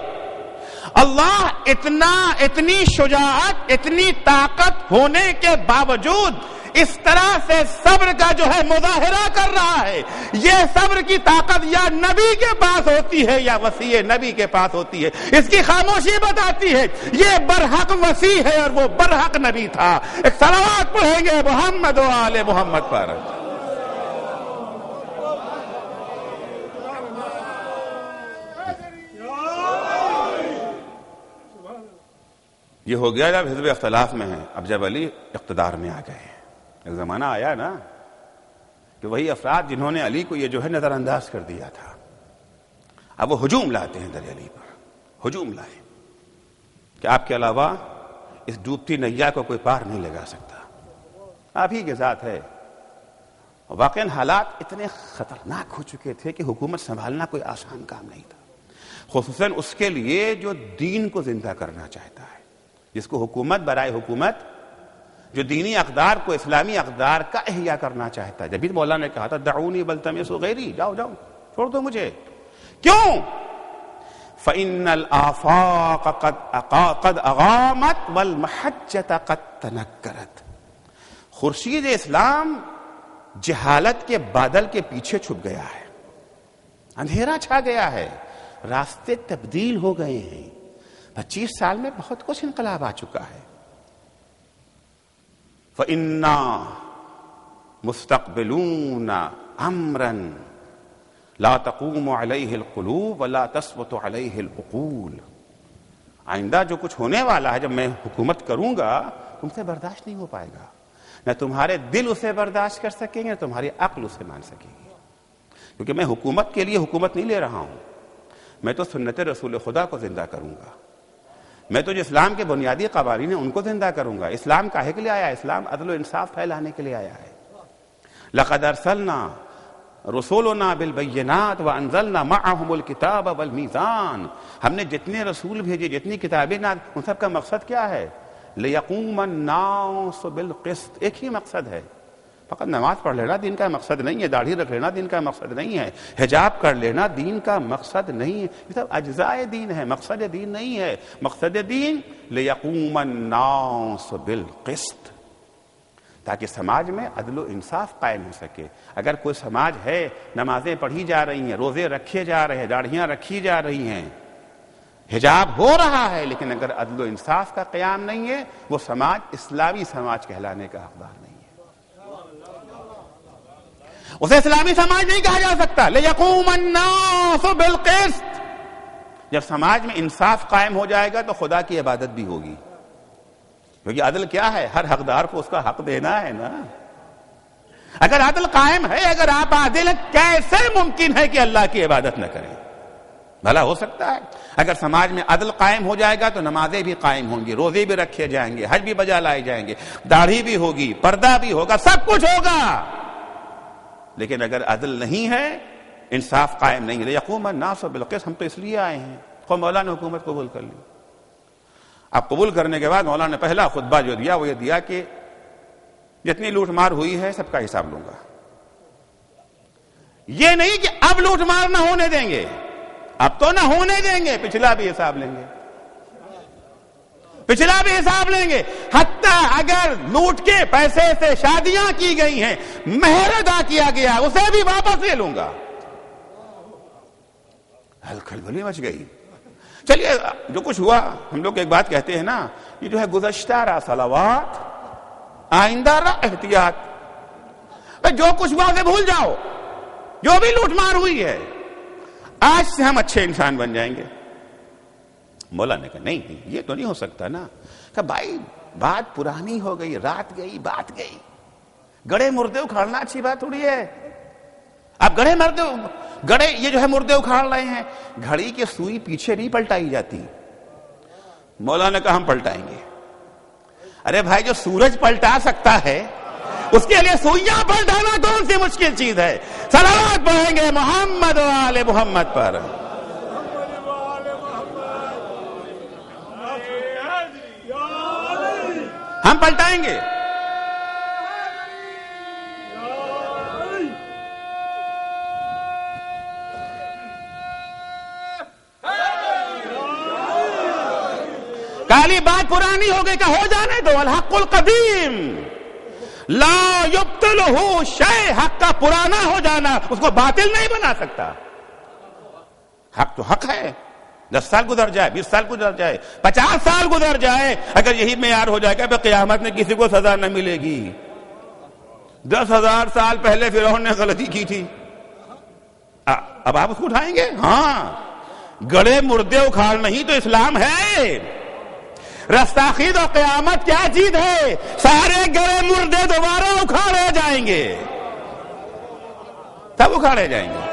اللہ اتنی شجاعت، اتنی طاقت ہونے کے باوجود اس طرح سے صبر کا جو ہے مظاہرہ کر رہا ہے. یہ صبر کی طاقت یا نبی کے پاس ہوتی ہے یا وسیع نبی کے پاس ہوتی ہے. اس کی خاموشی بتاتی ہے یہ برحق وسیع ہے اور وہ برحق نبی تھا. ایک صلوات پڑھیں گے محمد و آل محمد پر. یہ ہو گیا جب حزب اختلاف میں ہے. اب جب علی اقتدار میں آ گئے ہیں، ایک زمانہ آیا نا کہ وہی افراد جنہوں نے علی کو یہ جو ہے نظر انداز کر دیا تھا، اب وہ ہجوم لاتے ہیں در علی پر. ہجوم لائے کہ آپ کے علاوہ اس ڈوبتی نیا کو کوئی پار نہیں لگا سکتا، آپ ہی کے ذات ہے. واقعاً حالات اتنے خطرناک ہو چکے تھے کہ حکومت سنبھالنا کوئی آسان کام نہیں تھا، خصوصاً اس کے لیے جو دین کو زندہ کرنا چاہتا ہے، جس کو حکومت برائے حکومت، جو دینی اقدار کو، اسلامی اقدار کا احیاء کرنا چاہتا ہے. جبھی مولا نے کہا تھا دعونی بلتمسوا غیری، جاؤ جاؤ چھوڑ دو مجھے. کیوں؟ فإن الآفاق قد أغامت والمحجة قد تنکرت. خورشید اسلام جہالت کے بادل کے پیچھے چھپ گیا ہے، اندھیرا چھا گیا ہے، راستے تبدیل ہو گئے ہیں. 25 سال میں بہت کچھ انقلاب آ چکا ہے. فَإِنَّا مُسْتَقْبِلُونَ أَمْرًا لَا تَقُومُ عَلَيْهِ الْقُلُوبُ وَلَا تَثْبُتُ عَلَيْهِ الْعُقُولُ. آئندہ جو کچھ ہونے والا ہے، جب میں حکومت کروں گا، تم سے برداشت نہیں ہو پائے گا. نہ تمہارے دل اسے برداشت کر سکیں گے، نہ تمہاری عقل اسے مان سکے گی. کیونکہ میں حکومت کے لیے حکومت نہیں لے رہا ہوں، میں تو سنت رسول خدا کو زندہ کروں گا. میں تو جو اسلام کے بنیادی قوانین ہیں ان کو زندہ کروں گا. اسلام کاہے کے لیے آیا ہے؟ اسلام عدل و انصاف پھیلانے کے لیے آیا ہے. لقد ارسلنا رسولنا بالبینات وانزلنا معهم الکتاب والمیزان. ہم نے جتنے رسول بھیجے، جتنی کتابیں، ان سب کا مقصد کیا ہے؟ لیقوم الناس بالقسط. ایک ہی مقصد ہے. فقط نماز پڑھ لینا دین کا مقصد نہیں ہے، داڑھی رکھ لینا دین کا مقصد نہیں ہے، حجاب کر لینا دین کا مقصد نہیں ہے. یہ سب اجزائے دین ہے، مقصد دین نہیں ہے. مقصد دین لیقوم الناس بالقسط، تاکہ سماج میں عدل و انصاف قائم ہو سکے. اگر کوئی سماج ہے نمازیں پڑھی جا رہی ہیں، روزے رکھے جا رہے ہیں، داڑھیاں رکھی جا رہی ہیں، حجاب ہو رہا ہے، لیکن اگر عدل و انصاف کا قیام نہیں ہے، وہ سماج اسلامی سماج کہلانے کا حقدار نہیں ہے. اسے اسلامی سماج نہیں کہا جا سکتا. لیقوم الناس بالقسط. جب سماج میں انصاف قائم ہو جائے گا تو خدا کی عبادت بھی ہوگی. کیونکہ عدل کیا ہے؟ ہر حقدار کو اس کا حق دینا ہے نا. اگر عدل قائم ہے، اگر آپ عادل ہیں، کیسے ممکن ہے کہ اللہ کی عبادت نہ کریں؟ بھلا ہو سکتا ہے؟ اگر سماج میں عدل قائم ہو جائے گا تو نمازیں بھی قائم ہوں گی، روزے بھی رکھے جائیں گے، حج بھی بجا لائے جائیں گے، داڑھی بھی ہوگی، پردہ بھی ہوگا، سب کچھ ہوگا۔ لیکن اگر عدل نہیں ہے، انصاف قائم نہیں ہے، یقوم الناس بالقسط، ہم تو اس لیے آئے ہیں۔ قوم مولا نے حکومت قبول کر لی۔ اب قبول کرنے کے بعد مولا نے پہلا خطبہ جو دیا وہ یہ دیا کہ جتنی لوٹ مار ہوئی ہے سب کا حساب لوں گا۔ یہ نہیں کہ اب لوٹ مار نہ ہونے دیں گے، اب تو نہ ہونے دیں گے، پچھلا بھی حساب لیں گے، پچھلا بھی حساب لیں گے، حتیٰ اگر لوٹ کے پیسے سے شادیاں کی گئی ہیں، مہر ادا کیا گیا، اسے بھی واپس لے لوں گا۔ کھلبلی مچ گئی۔ چلیے جو کچھ ہوا، ہم لوگ ایک بات کہتے ہیں نا، یہ جو ہے گزشتہ رہا صلوات، آئندہ رہا احتیاط۔ جو کچھ ہوا اسے بھول جاؤ، جو بھی لوٹ مار ہوئی ہے، آج سے ہم اچھے انسان بن جائیں گے۔ مولا نے کہا نہیں یہ تو نہیں ہو سکتا نا۔ کہ بھائی بات پرانی ہو گئی، رات گئی، بات گئی، گڑے مردے اکھاڑنا اچھی بات تھوڑی ہے۔ اب گڑے یہ جو ہے مردے اکھاڑ رہے ہیں، گھڑی کی سوئی پیچھے نہیں پلٹائی جاتی۔ مولا نے کہا ہم پلٹائیں گے۔ ارے بھائی جو سورج پلٹا سکتا ہے اس کے لیے سوئیاں پلٹانا کون سی مشکل چیز ہے؟ صلوات پڑھیں گے محمد و آل محمد پر۔ ہم پلٹائیں گے۔ کالی بات پرانی ہو گئی کہ ہو جانے دو، الحق القدیم لا یبطلہ شیء، حق کا پرانا ہو جانا اس کو باطل نہیں بنا سکتا۔ حق تو حق ہے، 10 سال گزر جائے، 20 سال گزر جائے، 50 سال گزر جائے، اگر یہی معیار ہو جائے گا کہ قیامت میں کسی کو سزا نہ ملے گی۔ 10,000 سال پہلے فرعون نے غلطی کی تھی، اب آپ اس کو اٹھائیں گے؟ ہاں، گڑے مردے اکھاڑ نہیں تو اسلام ہے۔ رستاخیز اور قیامت کیا چیز ہے؟ سارے گڑے مردے دوبارہ اکھاڑے جائیں گے، سب اکھاڑے جائیں گے۔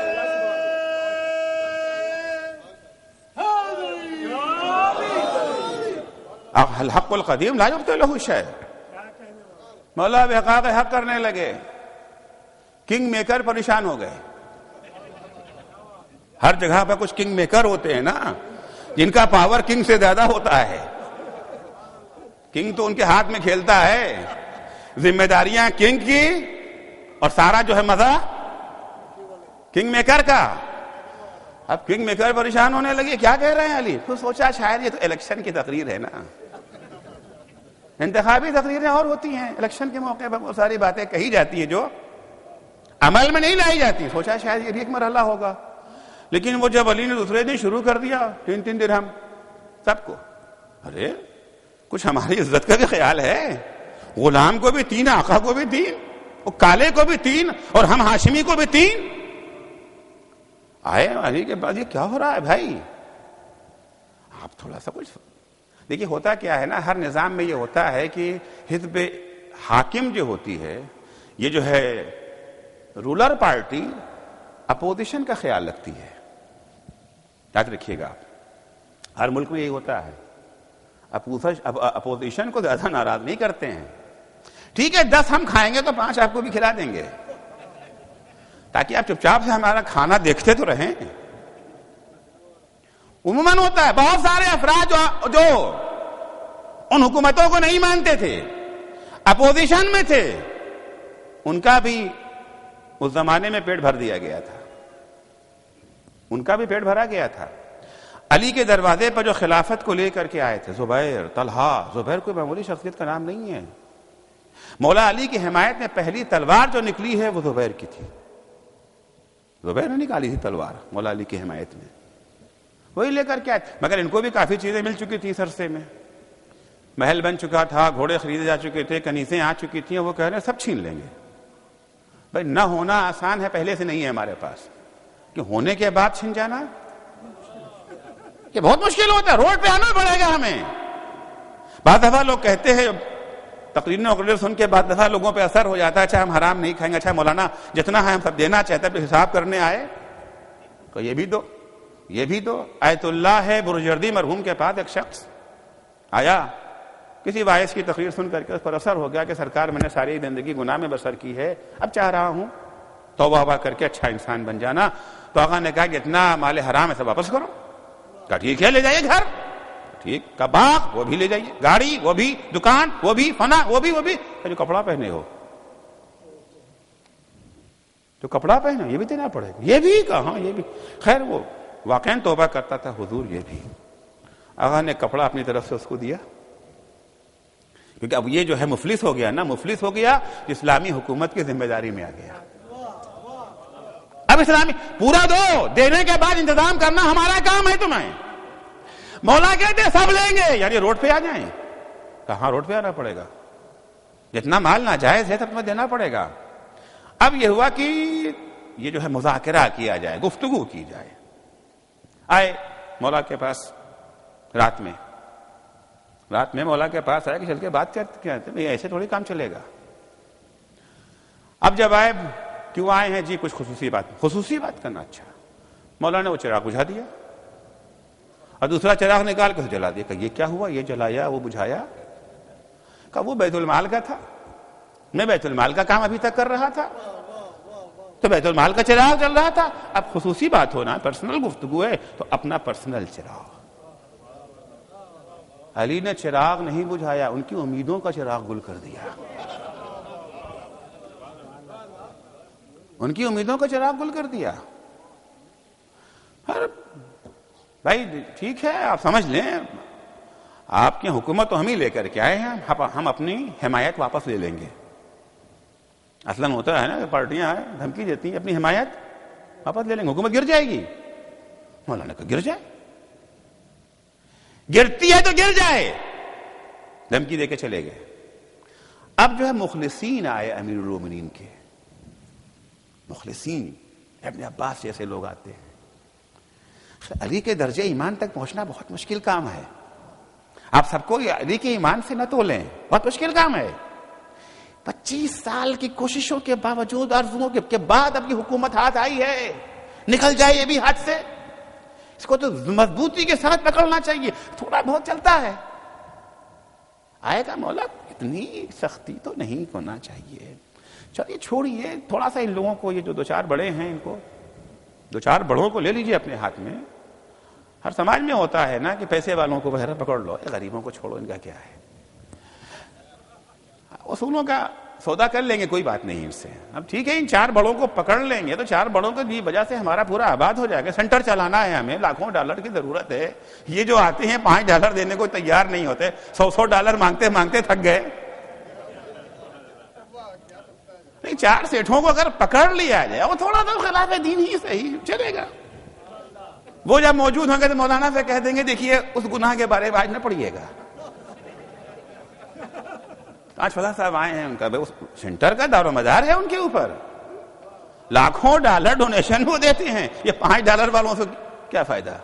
الحق القدیم لا یبطلہ شیء۔ مولا بحقاق حق کرنے لگے، کنگ میکر پریشان ہو گئے۔ ہر جگہ پہ کچھ کنگ میکر ہوتے ہیں نا، جن کا پاور کنگ سے زیادہ ہوتا ہے۔ کنگ تو ان کے ہاتھ میں کھیلتا ہے، ذمہ داریاں کنگ کی اور سارا جو ہے مزہ کنگ میکر کا۔ اب کنگ میکر پریشان ہونے لگے، کیا کہہ رہے ہیں علی؟ تو سوچا شاید یہ تو الیکشن کی تقریر ہے نا، انتخابی تقریریں اور ہوتی ہیں، الیکشن کے موقع پر وہ ساری باتیں کہی جاتی ہیں جو عمل میں نہیں لائی جاتی۔ سوچا شاید یہ بھی ایک مرحلہ ہوگا، لیکن وہ جب علی نے دوسرے دن شروع کر دیا 3 درہم سب کو، ارے کچھ ہماری عزت کا بھی خیال ہے، غلام کو بھی 3، آقا کو بھی 3، وہ کالے کو بھی 3 اور ہم ہاشمی کو بھی 3۔ آئے علی کے بعد یہ کیا ہو رہا ہے بھائی؟ آپ تھوڑا سا کچھ دیکھیے، ہوتا کیا ہے نا، ہر نظام میں یہ ہوتا ہے کہ حزب حاکم جو ہوتی ہے، یہ جو ہے رولر پارٹی، اپوزیشن کا خیال رکھتی ہے۔ یاد رکھیے گا، ہر ملک میں یہی ہوتا ہے، اپوزیشن کو زیادہ ناراض نہیں کرتے ہیں۔ ٹھیک ہے 10 ہم کھائیں گے تو 5 آپ کو بھی کھلا دیں گے، تاکہ آپ چپ چاپ سے ہمارا کھانا دیکھتے تو رہیں۔ عموماً ہوتا ہے، بہت سارے افراد جو ان حکومتوں کو نہیں مانتے تھے، اپوزیشن میں تھے، ان کا بھی اس زمانے میں پیٹ بھر دیا گیا تھا، ان کا بھی پیٹ بھرا گیا تھا۔ علی کے دروازے پر جو خلافت کو لے کر کے آئے تھے، زبیر، طلحہ، زبیر کوئی معمولی شخصیت کا نام نہیں ہے۔ مولا علی کی حمایت میں پہلی تلوار جو نکلی ہے وہ زبیر کی تھی، زبیر نے نکالی تھی تلوار مولا علی کی حمایت میں، وہی لے کر کے آئے۔ مگر ان کو بھی کافی چیزیں مل چکی تھی، سرسے میں محل بن چکا تھا، گھوڑے خریدے جا چکے تھے، کنیزیں آ چکی تھیں، وہ کہہ رہے ہیں سب چھین لیں گے۔ بھائی نہ ہونا آسان ہے، پہلے سے نہیں ہے ہمارے پاس، کہ ہونے کے بعد چھن جانا کہ بہت مشکل ہوتا ہے، روڈ پہ آنا پڑے گا ہمیں۔ بعض دفعہ لوگ کہتے ہیں، تقریر سن کے بعد دفعہ لوگوں پہ اثر ہو جاتا ہے، اچھا ہم حرام نہیں کھائیں گے، اچھا مولانا جتنا ہے ہم سب دینا چاہتے ہیں، حساب کرنے آئے تو یہ بھی دو، یہ بھی تو آیت اللہ ہے برجردی مرحوم کے پاس ایک شخص آیا, کسی واعظ کی تقریر سن کر کے اس پر اثر ہو گیا کہ سرکار میں نے ساری زندگی گناہ میں بسر کی ہے, اب چاہ رہا ہوں توبہ کر کے اچھا انسان بن جانا. تو آقا نے کہا کہ اتنا مال حرام ہے سب واپس کرو. کہا ٹھیک ہے لے جائیے گھر, ٹھیک کا باغ وہ بھی لے جائیے, گاڑی وہ بھی, دکان وہ بھی, فنا وہ بھی, جو کپڑا پہنے ہو, جو کپڑا پہنے یہ بھی دینا پڑے گا. یہ بھی کہاں, یہ بھی خیر وہ واقعاً توبہ کرتا تھا حضور. یہ بھی آقا نے کپڑا اپنی طرف سے اس کو دیا, کیونکہ اب یہ جو ہے مفلس ہو گیا نا, مفلس ہو گیا, اسلامی حکومت کی ذمہ داری میں آ گیا. اب اسلامی پورا دو, دینے کے بعد انتظام کرنا ہمارا کام ہے تمہیں. مولا کہتے سب لیں گے, یعنی روڈ پہ آ جائیں. کہاں روڈ پہ آنا پڑے گا, جتنا مال ناجائز ہے تب تمہیں دینا پڑے گا. اب یہ ہوا کہ یہ جو ہے مذاکرہ کیا جائے, گفتگو کی جائے. آئے مولا کے پاس رات میں مولا کے پاس آئے کہ چل کے بات کرتے ہیں, ایسے تھوڑی کام چلے گا. اب جب آئے, کیوں آئے ہیں جی, کچھ خصوصی بات کرنا. اچھا, مولا نے وہ چراغ بجھا دیا اور دوسرا چراغ نکال کے جلا دیا. کہ یہ کیا ہوا, یہ جلایا وہ بجھایا. کہ وہ بیت المال کا تھا, میں بیت المال کا کام ابھی تک کر رہا تھا, تو بیت المال کا چراغ جل رہا تھا. اب خصوصی بات ہونا, پرسنل گفتگو ہے, تو اپنا پرسنل چراغ. علی نے چراغ نہیں بجھایا, ان کی امیدوں کا چراغ گل کر دیا. ان کی امیدوں کا چراغ گل کر دیا. بھائی ٹھیک ہے, آپ سمجھ لیں, آپ کی حکومت تو ہم ہی لے کر کے آئے ہیں, ہم اپنی حمایت واپس لے لیں گے. اصلاً ہوتا ہے نا کہ پارٹیاں دھمکی دیتی ہیں, اپنی حمایت واپس لے لیں گے, حکومت گر جائے گی. مولانا کہا گر جائے, گرتی ہے تو گر جائے, دھمکی دے کے چلے گئے. اب جو ہے مخلصین آئے امیر المومنین کے, مخلصین ابن عباس جیسے لوگ آتے ہیں. علی کے درجے ایمان تک پہنچنا بہت مشکل کام ہے. آپ سب کو علی کے ایمان سے نہ تولیں, بہت مشکل کام ہے. 25 سال کی کوششوں کے باوجود, آرزوؤں کے بعد اب کی حکومت ہاتھ آئی ہے, نکل جائے یہ بھی ہاتھ سے. اس کو تو مضبوطی کے ساتھ پکڑنا چاہیے, تھوڑا بہت چلتا ہے. آئے گا مولا, اتنی سختی تو نہیں ہونا چاہیے. چلیے چھوڑیے, تھوڑا سا ان لوگوں کو, یہ جو 2-4 بڑے ہیں, ان کو 2-4 بڑوں کو لے لیجیے اپنے ہاتھ میں. ہر سماج میں ہوتا ہے نا کہ پیسے والوں کو بہرحال پکڑ لو, غریبوں کو چھوڑو, ان کا کیا ہے. اصولوں کا سودا کر لیں گے, کوئی بات نہیں ان سے. اب ٹھیک ہے, ان 4 بڑوں کو پکڑ لیں گے تو 4 بڑوں کی وجہ سے ہمارا پورا آباد ہو جائے گا. سینٹر چلانا ہے ہمیں, لاکھوں ڈالر کی ضرورت ہے. یہ جو آتے ہیں $5 دینے کو تیار نہیں ہوتے, $100 مانگتے مانگتے تھک گئے. 4 سیٹھوں کو اگر پکڑ لیا جائے, وہ تھوڑا تو خلاف دین ہی صحیح چلے گا. وہ جب موجود ہوں گے تو مولانا سے کہہ دیں گے دیکھیے اس گناہ کے بارے میں آج نہ پڑھیے گا. آج فلاں صاحب آئے ہیں, ان کا سینٹر کا دار و مدار ہے ان کے اوپر, لاکھوں ڈالر ڈونیشن وہ دیتے ہیں. یہ $5 والوں سے کیا فائدہ.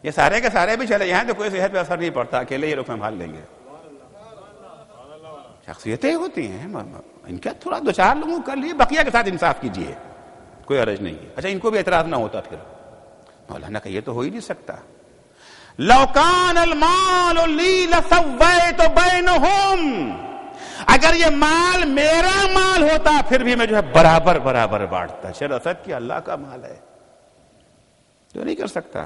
یہ سارے کے سارے بھی چلے جائیں تو کوئی صحت پہ اثر نہیں پڑتا, اکیلے یہ لوگ سنبھال لیں گے. شخصیتیں ہوتی ہیں, ان کا تھوڑا 2-4 لوگوں کر لیے, بقیہ کے ساتھ انصاف کیجیے, کوئی حرج نہیں ہے. اچھا ان کو بھی اعتراض نہ ہوتا پھر. مولانا کہ یہ تو ہو ہی نہیں سکتا. لو کان المال لی لسویت بینہم, اگر یہ مال میرا مال ہوتا پھر بھی میں جو ہے برابر بانٹتا. شرافت کی اللہ کا مال ہے تو نہیں کر سکتا.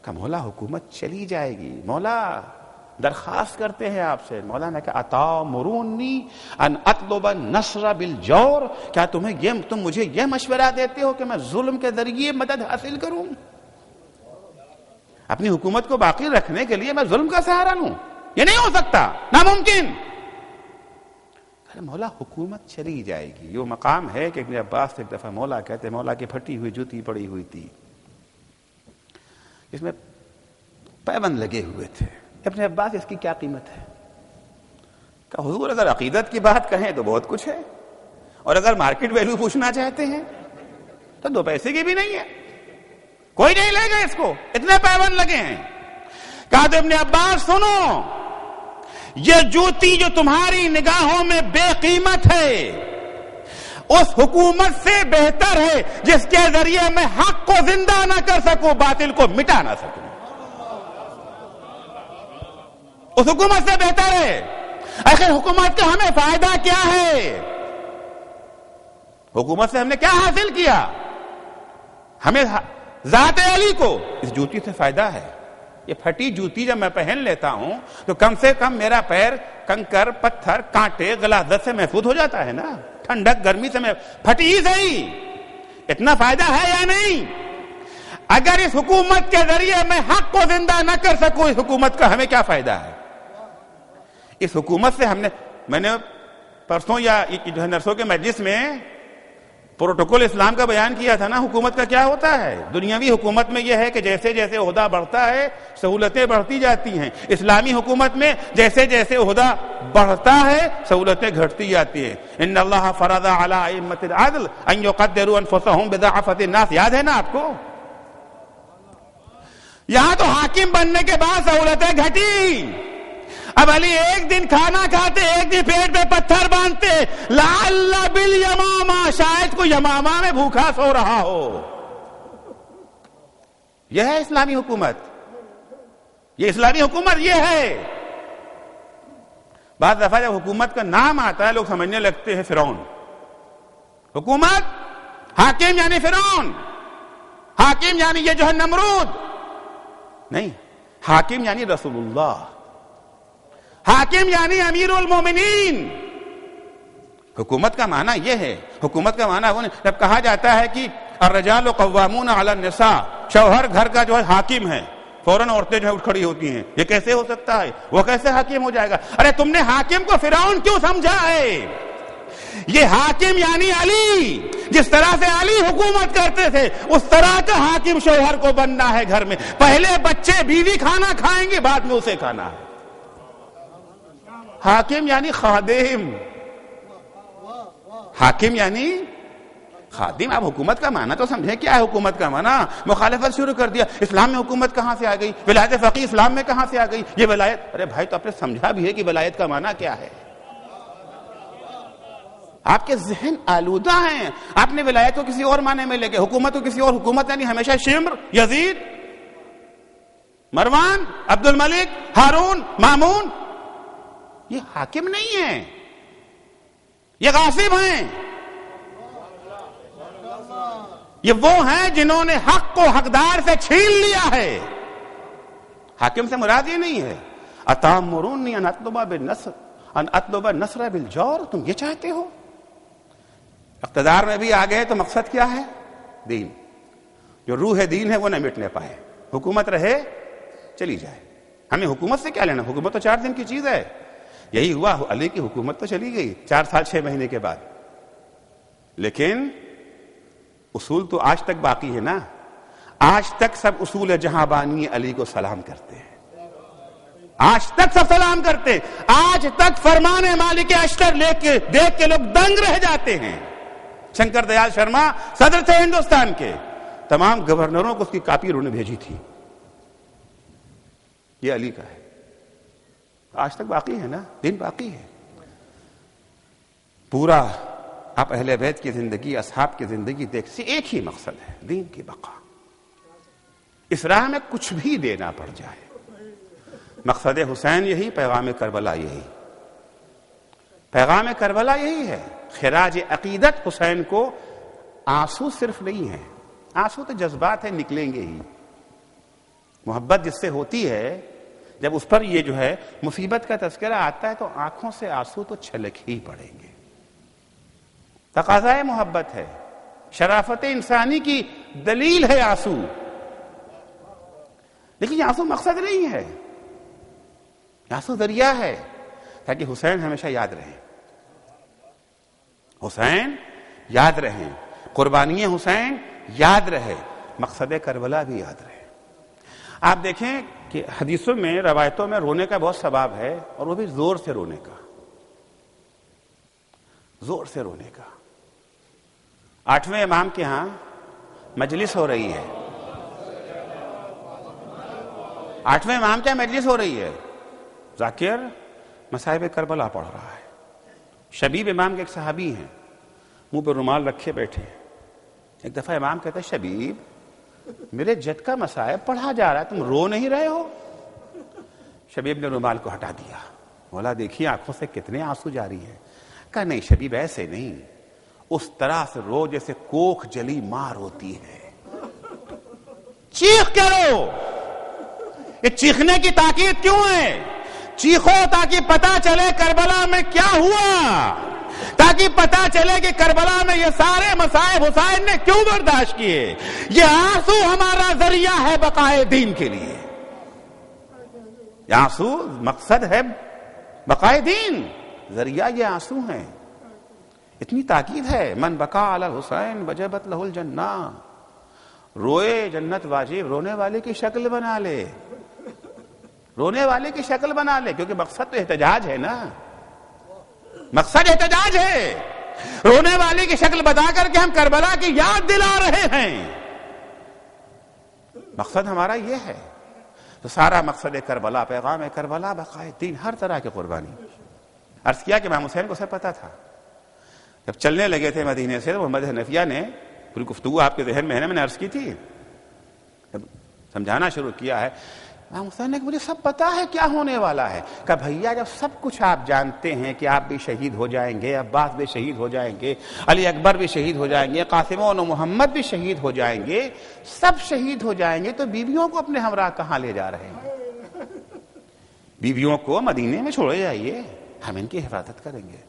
کہ مولا حکومت چلی جائے گی, مولا درخواست کرتے ہیں آپ سے. مولانا کہ اتامرونی ان اطلب النصر بالجور, کیا تم مجھے یہ مشورہ دیتے ہو کہ میں ظلم کے ذریعے مدد حاصل کروں, اپنی حکومت کو باقی رکھنے کے لیے میں ظلم کا سہارا لوں؟ یہ نہیں ہو سکتا, ناممکن. مولا حکومت چلی جائے گی. یہ مقام ہے کہ ابن عباس ایک دفعہ مولا کہتے, مولا کی پھٹی ہوئی جوتی پڑی ہوئی تھی, اس میں پیبند لگے ہوئے تھے. ابن عباس اس کی کیا قیمت ہے؟ کہ حضور اگر عقیدت کی بات کہیں تو بہت کچھ ہے, اور اگر مارکیٹ ویلیو پوچھنا چاہتے ہیں تو 2 پیسے کی بھی نہیں ہے, کوئی نہیں لے گا اس کو, اتنے پیبند لگے ہیں. کہا تو ابن عباس سنو, یہ جوتی جو تمہاری نگاہوں میں بے قیمت ہے, اس حکومت سے بہتر ہے جس کے ذریعے میں حق کو زندہ نہ کر سکوں، باطل کو مٹا نہ سکوں۔ اس حکومت سے بہتر ہے۔ آخر حکومت کا ہمیں فائدہ کیا ہے؟ حکومت سے ہم نے کیا حاصل کیا؟ ہمیں ذات علی کو اس جوتی سے فائدہ ہے۔ یہ پھٹی جوتی جب میں پہن لیتا ہوں تو کم سے کم میرا پیر کنکر، پتھر، کانٹے، غلاظت سے محفوظ ہو جاتا ہے نا، ٹھنڈک گرمی سے میں پھٹی ہی صحیح، اتنا فائدہ ہے یا نہیں؟ اگر اس حکومت کے ذریعے میں حق کو زندہ نہ کر سکوں، اس حکومت کا ہمیں کیا فائدہ ہے؟ اس حکومت سے میں نے پرسوں یا جو ہے نرسوں کے مجلس میں پروٹوکول اسلام کا بیان کیا تھا نا، حکومت کا کیا ہوتا ہے۔ دنیاوی حکومت میں یہ ہے کہ جیسے جیسے عہدہ بڑھتا ہے سہولتیں بڑھتی جاتی ہیں۔ اسلامی حکومت میں جیسے جیسے عہدہ بڑھتا ہے سہولتیں گھٹتی جاتی ہیں۔ ان اللہ فرض علی ائمۃ العدل ان یقدروا انفسهم بضعفۃ الناس، یاد ہے نا آپ کو؟ یہاں تو حاکم بننے کے بعد سہولتیں گھٹی۔ اب علی ایک دن کھانا کھاتے، ایک دن پیٹ پہ پتھر باندھتے، لعل بالیمامہ، شاید کوئی یمامہ میں بھوکا سو رہا ہو۔ یہ ہے اسلامی حکومت، یہ اسلامی حکومت یہ ہے۔ بعض دفعہ جب حکومت کا نام آتا ہے لوگ سمجھنے لگتے ہیں فرعون۔ حکومت، حاکم یعنی فرعون، حاکم یعنی یہ جو ہے نمرود، نہیں، حاکم یعنی رسول اللہ، حاکم یعنی امیر المومنین۔ حکومت کا معنی یہ ہے، حکومت کا معنی وہ نہیں۔ جب کہا جاتا ہے کہ الرجال قوامون علی النساء، شوہر گھر کا جو ہے حاکم ہے، فوراً عورتیں جو ہے اٹھ کھڑی ہوتی ہیں، یہ کیسے ہو سکتا ہے؟ وہ کیسے حاکم ہو جائے گا؟ ارے تم نے حاکم کو فرعون کیوں سمجھا ہے؟ یہ حاکم یعنی علی، جس طرح سے علی حکومت کرتے تھے اس طرح کا حاکم شوہر کو بننا ہے گھر میں۔ پہلے بچے بیوی کھانا کھائیں گے، بعد میں اسے کھانا ہے۔ حاکم یعنی خادم، حاکم یعنی خادم۔ اب حکومت کا معنی تو سمجھیں، کیا ہے حکومت کا معنی؟ مخالفت شروع کر دیا، اسلام میں حکومت کہاں سے آ گئی؟ ولایت فقیہ اسلام میں کہاں سے آ گئی؟ یہ ولایت، ارے بھائی تو آپ نے سمجھا بھی ہے کہ ولایت کا معنی کیا ہے؟ آپ کے ذہن آلودہ ہیں، آپ نے ولایت کو کسی اور معنی میں لے کے، حکومت کو کسی اور، حکومت یعنی ہمیشہ شمر، یزید، مروان، عبد الملک، ہارون، مامون۔ یہ حاکم نہیں ہیں، یہ غاصب ہیں، یہ وہ ہیں جنہوں نے حق کو حقدار سے چھین لیا ہے۔ حاکم سے مراد یہ نہیں ہے اتامرونی ان اطلب النصر بالجور، تم یہ چاہتے ہو؟ اقتدار میں بھی آ گئے تو مقصد کیا ہے؟ دین، جو روح دین ہے وہ نہ مٹنے پائے، حکومت رہے چلی جائے۔ ہمیں حکومت سے کیا لینا؟ حکومت تو 4 دن کی چیز ہے۔ یہی ہوا، علی کی حکومت تو چلی گئی 4 سال 6 مہینے کے بعد، لیکن اصول تو آج تک باقی ہے نا۔ آج تک سب اصول جہاں بانی علی کو سلام کرتے ہیں، آج تک سب سلام کرتے ہیں، آج تک فرمان مالک اشتر دیکھ کے لوگ دنگ رہ جاتے ہیں۔ شنکر دیال شرما صدر تھے ہندوستان کے، تمام گورنروں کو اس کی کاپی انہوں نے بھیجی تھی، یہ علی کا ہے۔ آج تک باقی ہے نا، دین باقی ہے پورا۔ آپ اہل بیت کی زندگی، اصحاب کی زندگی دیکھ سے ایک ہی مقصد ہے، دین کی بقا۔ اس راہ میں کچھ بھی دینا پڑ جائے، مقصد حسین یہی، پیغام کربلا یہی، پیغام کربلا یہی ہے۔ خراج عقیدت حسین کو آنسو صرف نہیں ہے، آنسو تو جذبات ہیں، نکلیں گے ہی۔ محبت جس سے ہوتی ہے، جب اس پر یہ جو ہے مصیبت کا تذکرہ آتا ہے تو آنکھوں سے آنسو تو چھلک ہی پڑیں گے۔ تقاضائے محبت ہے، شرافت انسانی کی دلیل ہے آنسو، لیکن یہ آنسو مقصد نہیں ہے، آنسو ذریعہ ہے تاکہ حسین ہمیشہ یاد رہیں، حسین یاد رہیں، قربانی حسین یاد رہے، مقصد کربلا بھی یاد رہے۔ آپ دیکھیں کہ حدیثوں میں، روایتوں میں رونے کا بہت ثواب ہے، اور وہ بھی زور سے رونے کا، زور سے رونے کا۔ 8ویں امام کے ہاں مجلس ہو رہی ہے، 8ویں امام کیا مجلس ہو رہی ہے، ذاکر مصائب کربلا پڑھ رہا ہے۔ شبیب امام کے ایک صحابی ہیں، منہ پہ رومال رکھے بیٹھے. ایک دفعہ امام کہتا ہے شبیب میرے جد کا مصائب پڑھا جا رہا ہے, تم رو نہیں رہے ہو؟ شبیب نے رومال کو ہٹا دیا. بولا دیکھیے آنکھوں سے کتنے آنسو جاری ہیں. کہا نہیں شبیب ایسے نہیں, اس طرح سے رو جیسے کوکھ جلی ماں روتی ہے. چیخ کے رو. یہ چیخنے کی تاکید کیوں ہے؟ چیخو تاکہ پتا چلے کربلا میں کیا ہوا, تاکہ پتا چلے کہ کربلا میں یہ سارے مصائب حسین نے کیوں برداشت کیے. یہ آنسو ہمارا ذریعہ ہے بقائے دین کے لیے. یہ آنسو مقصد ہے بقائے دین, ذریعہ یہ آنسو ہیں. اتنی تاکید ہے من بقا علی الحسین وجبت لہ الجنہ. روئے جنت واجب, رونے والے کی شکل بنا لے, رونے والے کی شکل بنا لے, کیونکہ مقصد تو احتجاج ہے نا, مقصد احتجاج ہے. رونے والے کی شکل بتا کر کے ہم کربلا کی یاد دلا رہے ہیں, مقصد ہمارا یہ ہے. تو سارا مقصد کربلا, پیغام کربلا, بقائے دین, ہر طرح کی قربانی. عرض کیا کہ امام حسین کو سب پتا تھا. جب چلنے لگے تھے مدینے سے تو محمد حنفیہ نے, پوری گفتگو آپ کے ذہن میں ہے نا, میں نے عرض کی تھی, جب سمجھانا شروع کیا ہے امام حسین نے کہ مجھے سب پتا ہے کیا ہونے والا ہے. کہا بھیا جب سب کچھ آپ جانتے ہیں کہ آپ بھی شہید ہو جائیں گے, عباس بھی شہید ہو جائیں گے, علی اکبر بھی شہید ہو جائیں گے, قاسم و محمد بھی شہید ہو جائیں گے, سب شہید ہو جائیں گے, تو بیویوں کو اپنے ہمراہ کہاں لے جا رہے ہیں؟ بیویوں کو مدینے میں چھوڑے جائیے, ہم ان کی حفاظت کریں گے.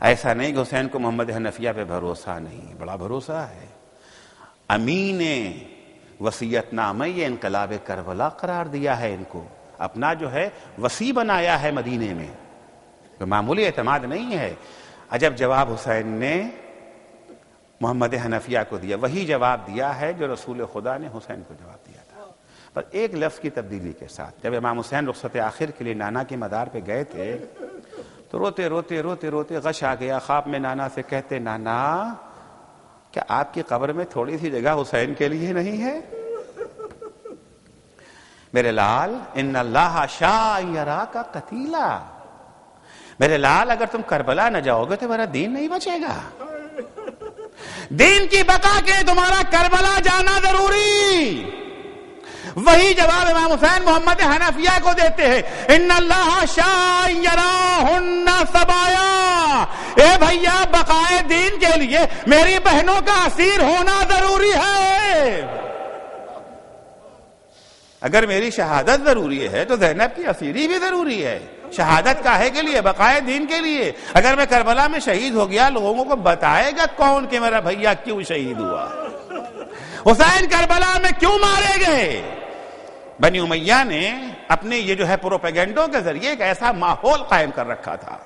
ایسا نہیں کہ حسین کو محمد حنفیہ پہ بھروسہ نہیں, بڑا بھروسہ ہے. امین وصیت نامہ یہ انقلاب کربلا قرار دیا ہے, ان کو اپنا جو ہے وصی بنایا ہے مدینے میں, تو معمولی اعتماد نہیں ہے. عجب جواب حسین نے محمد حنفیہ کو دیا, وہی جواب دیا ہے جو رسول خدا نے حسین کو جواب دیا تھا, پر ایک لفظ کی تبدیلی کے ساتھ. جب امام حسین رخصت آخر کے لیے نانا کے مدار پہ گئے تھے تو روتے روتے روتے روتے غش آ گیا. خواب میں نانا سے کہتے نانا کیا آپ کی قبر میں تھوڑی سی جگہ حسین کے لیے نہیں ہے؟ میرے لال ان اللہ شاء یراک قتیلا, میرے لال اگر تم کربلا نہ جاؤ گے تو میرا دین نہیں بچے گا. دین کی بقا کے تمہارا کربلا جانا ضروری. وہی جواب امام حسین محمد حنفیہ کو دیتے ہیں, ان اللہ شاء یراہن سبایا. اے بھیا بقائے دین کے لیے میری بہنوں کا اسیر ہونا ضروری ہے. اگر میری شہادت ضروری ہے تو زینب کی اسیری بھی ضروری ہے. شہادت کاہے کے لیے؟ بقائے دین کے لیے. اگر میں کربلا میں شہید ہو گیا لوگوں کو بتائے گا کون کہ میرا بھیا کیوں شہید ہوا, حسین کربلا میں کیوں مارے گئے. بنی امیہ نے اپنے یہ جو ہے پروپیگنڈوں کے ذریعے ایک ایسا ماحول قائم کر رکھا تھا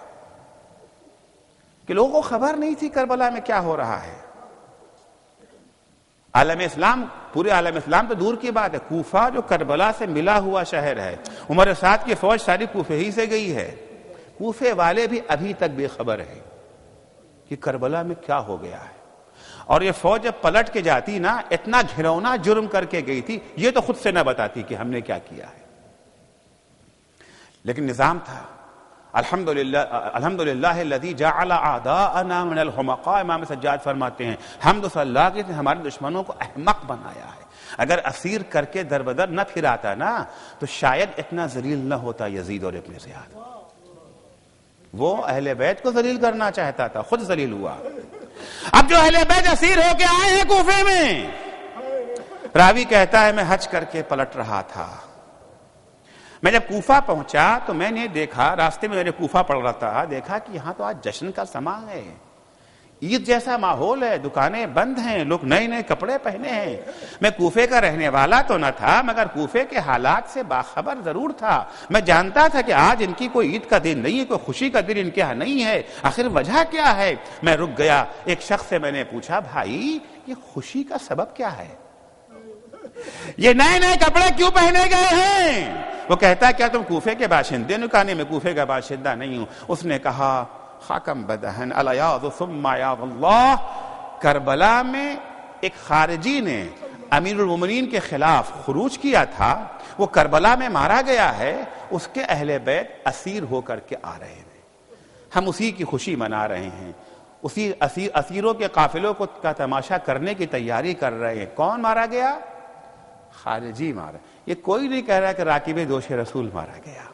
کہ لوگوں کو خبر نہیں تھی کربلا میں کیا ہو رہا ہے. عالم اسلام, پورے عالم اسلام تو دور کی بات ہے, کوفہ جو کربلا سے ملا ہوا شہر ہے, عمر سعد کی فوج ساری کوفے ہی سے گئی ہے. کوفے والے بھی ابھی تک بے خبر ہیں کہ کربلا میں کیا ہو گیا ہے. اور یہ فوج جب پلٹ کے جاتی نا, اتنا گھرونا جرم کر کے گئی تھی, یہ تو خود سے نہ بتاتی کہ ہم نے کیا کیا ہے. لیکن نظام تھا. الحمدللہ الذی جعل اعداءنا من الحمقاء. امام سجاد فرماتے ہیں حمد صلی اللہ کے ہمارے دشمنوں کو احمق بنایا ہے. اگر اسیر کر کے در بدر نہ پھراتا نا تو شاید اتنا ذلیل نہ ہوتا یزید اور ابن زیاد. وہ اہل بیت کو ذلیل کرنا چاہتا تھا, خود ذلیل ہوا. اب جو اہل بیت اسیر ہو کے آئے ہیں کوفے میں, راوی کہتا ہے میں حج کر کے پلٹ رہا تھا. میں جب کوفہ پہنچا تو میں نے دیکھا, راستے میں کوفہ پڑ رہا تھا, دیکھا کہ یہاں تو آج جشن کا سماں ہے, عید جیسا ماحول ہے, دکانیں بند ہیں, لوگ نئے نئے کپڑے پہنے ہیں. میں کوفے کا رہنے والا تو نہ تھا مگر کوفے کے حالات سے باخبر ضرور تھا. میں جانتا تھا کہ آج ان کی کوئی عید کا دن نہیں ہے, کوئی خوشی کا دن ان کے ہاں نہیں ہے. آخر وجہ کیا ہے؟ میں رک گیا. ایک شخص سے میں نے پوچھا بھائی یہ خوشی کا سبب کیا ہے, یہ نئے نئے کپڑے کیوں پہنے گئے ہیں؟ وہ کہتا کیا تم کوفے کے باشندے؟ نے کہا نہیں میں کوفے کا باشندہ نہیں ہوں. اس نے کہا خاکم بدہن الیاض ثم یاض اللہ. کربلا میں ایک خارجی نے امیر المومنین کے خلاف خروج کیا تھا, وہ کربلا میں مارا گیا ہے, اس کے اہل بیت اسیر ہو کر کے آ رہے ہیں, ہم اسی کی خوشی منا رہے ہیں. اسی اسیروں کے قافلوں کا تماشا کرنے کی تیاری کر رہے ہیں. کون مارا گیا؟ خارجی مارا. یہ کوئی نہیں کہہ رہا کہ راکب دوش رسول مارا گیا.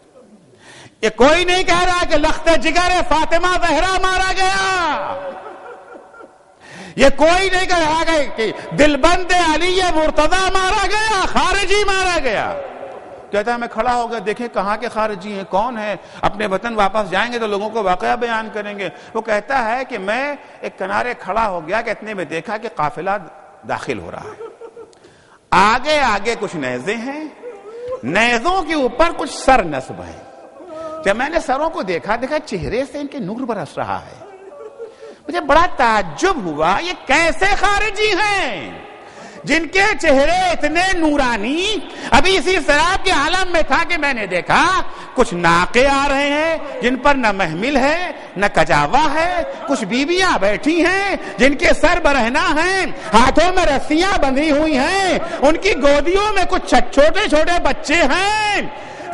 یہ کوئی نہیں کہہ رہا کہ لخت جگر فاطمہ زہرا مارا گیا. یہ کوئی نہیں کہہ رہا کہ دلبند علی مرتضی مارا گیا. خارجی مارا گیا. کہتا ہے میں کھڑا ہو گیا، دیکھیں کہاں کے خارجی ہیں، کون ہے، اپنے وطن واپس جائیں گے تو لوگوں کو واقعہ بیان کریں گے. وہ کہتا ہے کہ میں ایک کنارے کھڑا ہو گیا کہ اتنے میں دیکھا کہ قافلہ داخل ہو رہا ہے. آگے آگے کچھ نیزے ہیں، نیزوں کے اوپر کچھ سر نصب ہیں. جب میں نے سروں کو دیکھا چہرے سے ان کے نور برس رہا ہے. مجھے بڑا تعجب ہوا، یہ کیسے خارجی ہیں جن کے چہرے اتنے نورانی. ابھی اسی سراب کے عالم میں تھا کہ میں نے دیکھا کچھ ناقے آ رہے ہیں جن پر نہ محمل ہے نہ کجاوا ہے. کچھ بیویاں بیٹھی ہیں جن کے سر برہنا ہیں، ہاتھوں میں رسیاں بندھی ہوئی ہیں، ان کی گودیوں میں کچھ چھوٹے چھوٹے بچے ہیں.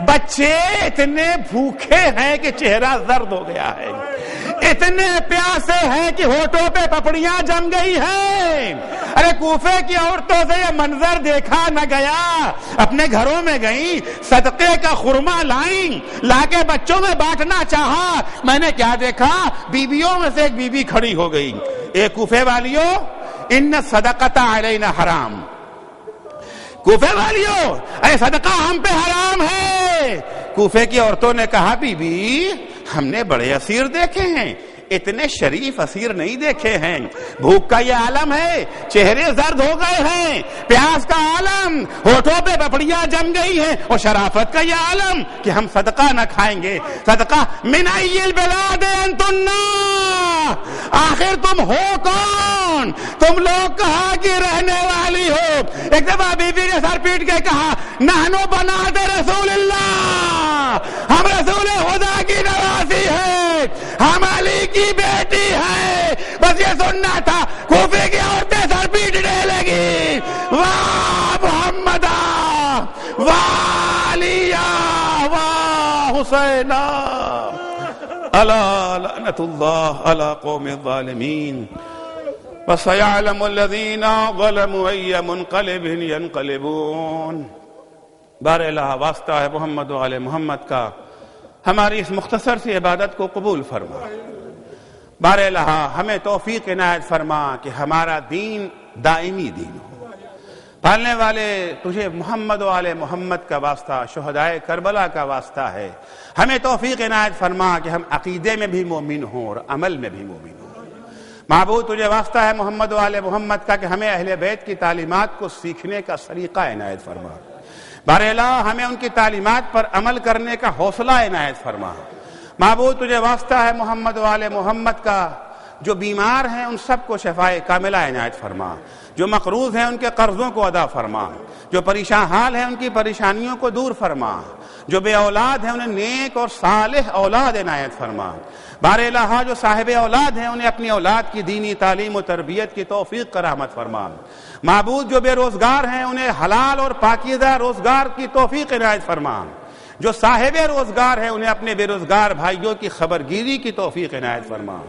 بچے اتنے بھوکے ہیں کہ چہرہ زرد ہو گیا ہے، اتنے پیاسے ہیں کہ ہونٹوں پہ پپڑیاں جم گئی ہیں. ارے کوفے کی عورتوں سے یہ منظر دیکھا نہ گیا. اپنے گھروں میں گئیں، صدقے کا خرما لائیں، لا کے بچوں میں بانٹنا چاہا. میں نے کیا دیکھا، بیویوں میں سے ایک بیوی کھڑی ہو گئی. اے کوفے والیوں، ان صدقۃ علینا حرام. کوفے والیوں، اے صدقہ ہم پہ حرام ہے. کوفے کی عورتوں نے کہا بی بی ہم نے بڑے اسیر دیکھے ہیں، اتنے شریف اسیر نہیں دیکھے ہیں. بھوک کا یہ عالم ہے، چہرے زرد ہو گئے ہیں، پیاس کا عالم، ہونٹوں پہ پپڑیاں جم گئی ہیں، اور شرافت کا یہ عالم کہ ہم صدقہ نہ کھائیں گے. صدقہ من ای البلاد انتن، آخر تم ہو کون؟ تم لوگ کہاں کی رہنے والی ہو؟ ایک دفعہ بی بی نے سر پیٹ کے کہا نحنو بنات رسول اللہ، ہم رسول خدا کی نواسی ہے، ہم علی کی بیٹی ہے. بس یہ سننا تھا. کوفے کی عورتیں سر پیٹنے لگی. واہ محمدہ، واہ علیہ، واہ حسینہ، الا لعنت اللہ علی قوم الظالمین. وسيعلم الذين ظلموا أي منقلب ينقلبون. بار الہ واسطہ ہے محمد و آل محمد کا، ہماری اس مختصر سی عبادت کو قبول فرما. بار الہ ہمیں توفیق عنایت فرما کہ ہمارا دین دائمی دین ہو. پالنے والے تجھے محمد و آل محمد کا واسطہ، شہدائے کربلا کا واسطہ ہے. ہمیں توفیق عنایت فرما کہ ہم عقیدے میں بھی مومن ہوں اور عمل میں بھی مومن ہوں. معبود تجھے واسطہ ہے محمد و آل محمد کا کہ ہمیں اہل بیت کی تعلیمات کو سیکھنے کا سلیقہ عنایت فرما. بار الہ ہمیں ان کی تعلیمات پر عمل کرنے کا حوصلہ عنایت فرما. معبود تجھے واسطہ ہے محمد و آل محمد کا جو بیمار ہیں ان سب کو شفائے کاملہ عنایت فرما. جو مقروض ہیں ان کے قرضوں کو ادا فرما. جو پریشان حال ہیں ان کی پریشانیوں کو دور فرما. جو بے اولاد ہیں انہیں نیک اور صالح اولاد عنایت فرما. بار الہ جو صاحب اولاد ہیں انہیں اپنی اولاد کی دینی تعلیم و تربیت کی توفیق کرامت فرما. معبود جو بے روزگار ہیں انہیں حلال اور پاکیزہ روزگار کی توفیق عنایت فرما. جو صاحب روزگار ہیں انہیں اپنے بے روزگار بھائیوں کی خبرگیری کی توفیق عنایت فرما.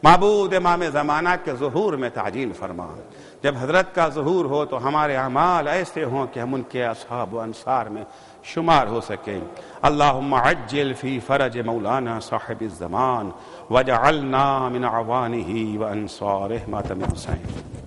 معبود امام زمانہ کے ظہور میں تعجیل فرما. جب حضرت کا ظہور ہو تو ہمارے اعمال ایسے ہوں کہ ہم ان کے اصحاب و انصار میں شمار ہو سکیں. اللہم عجل فی فرج مولانا صاحب الزمان واجعلنا من اعوانہ وانصارہ ماتم حسین.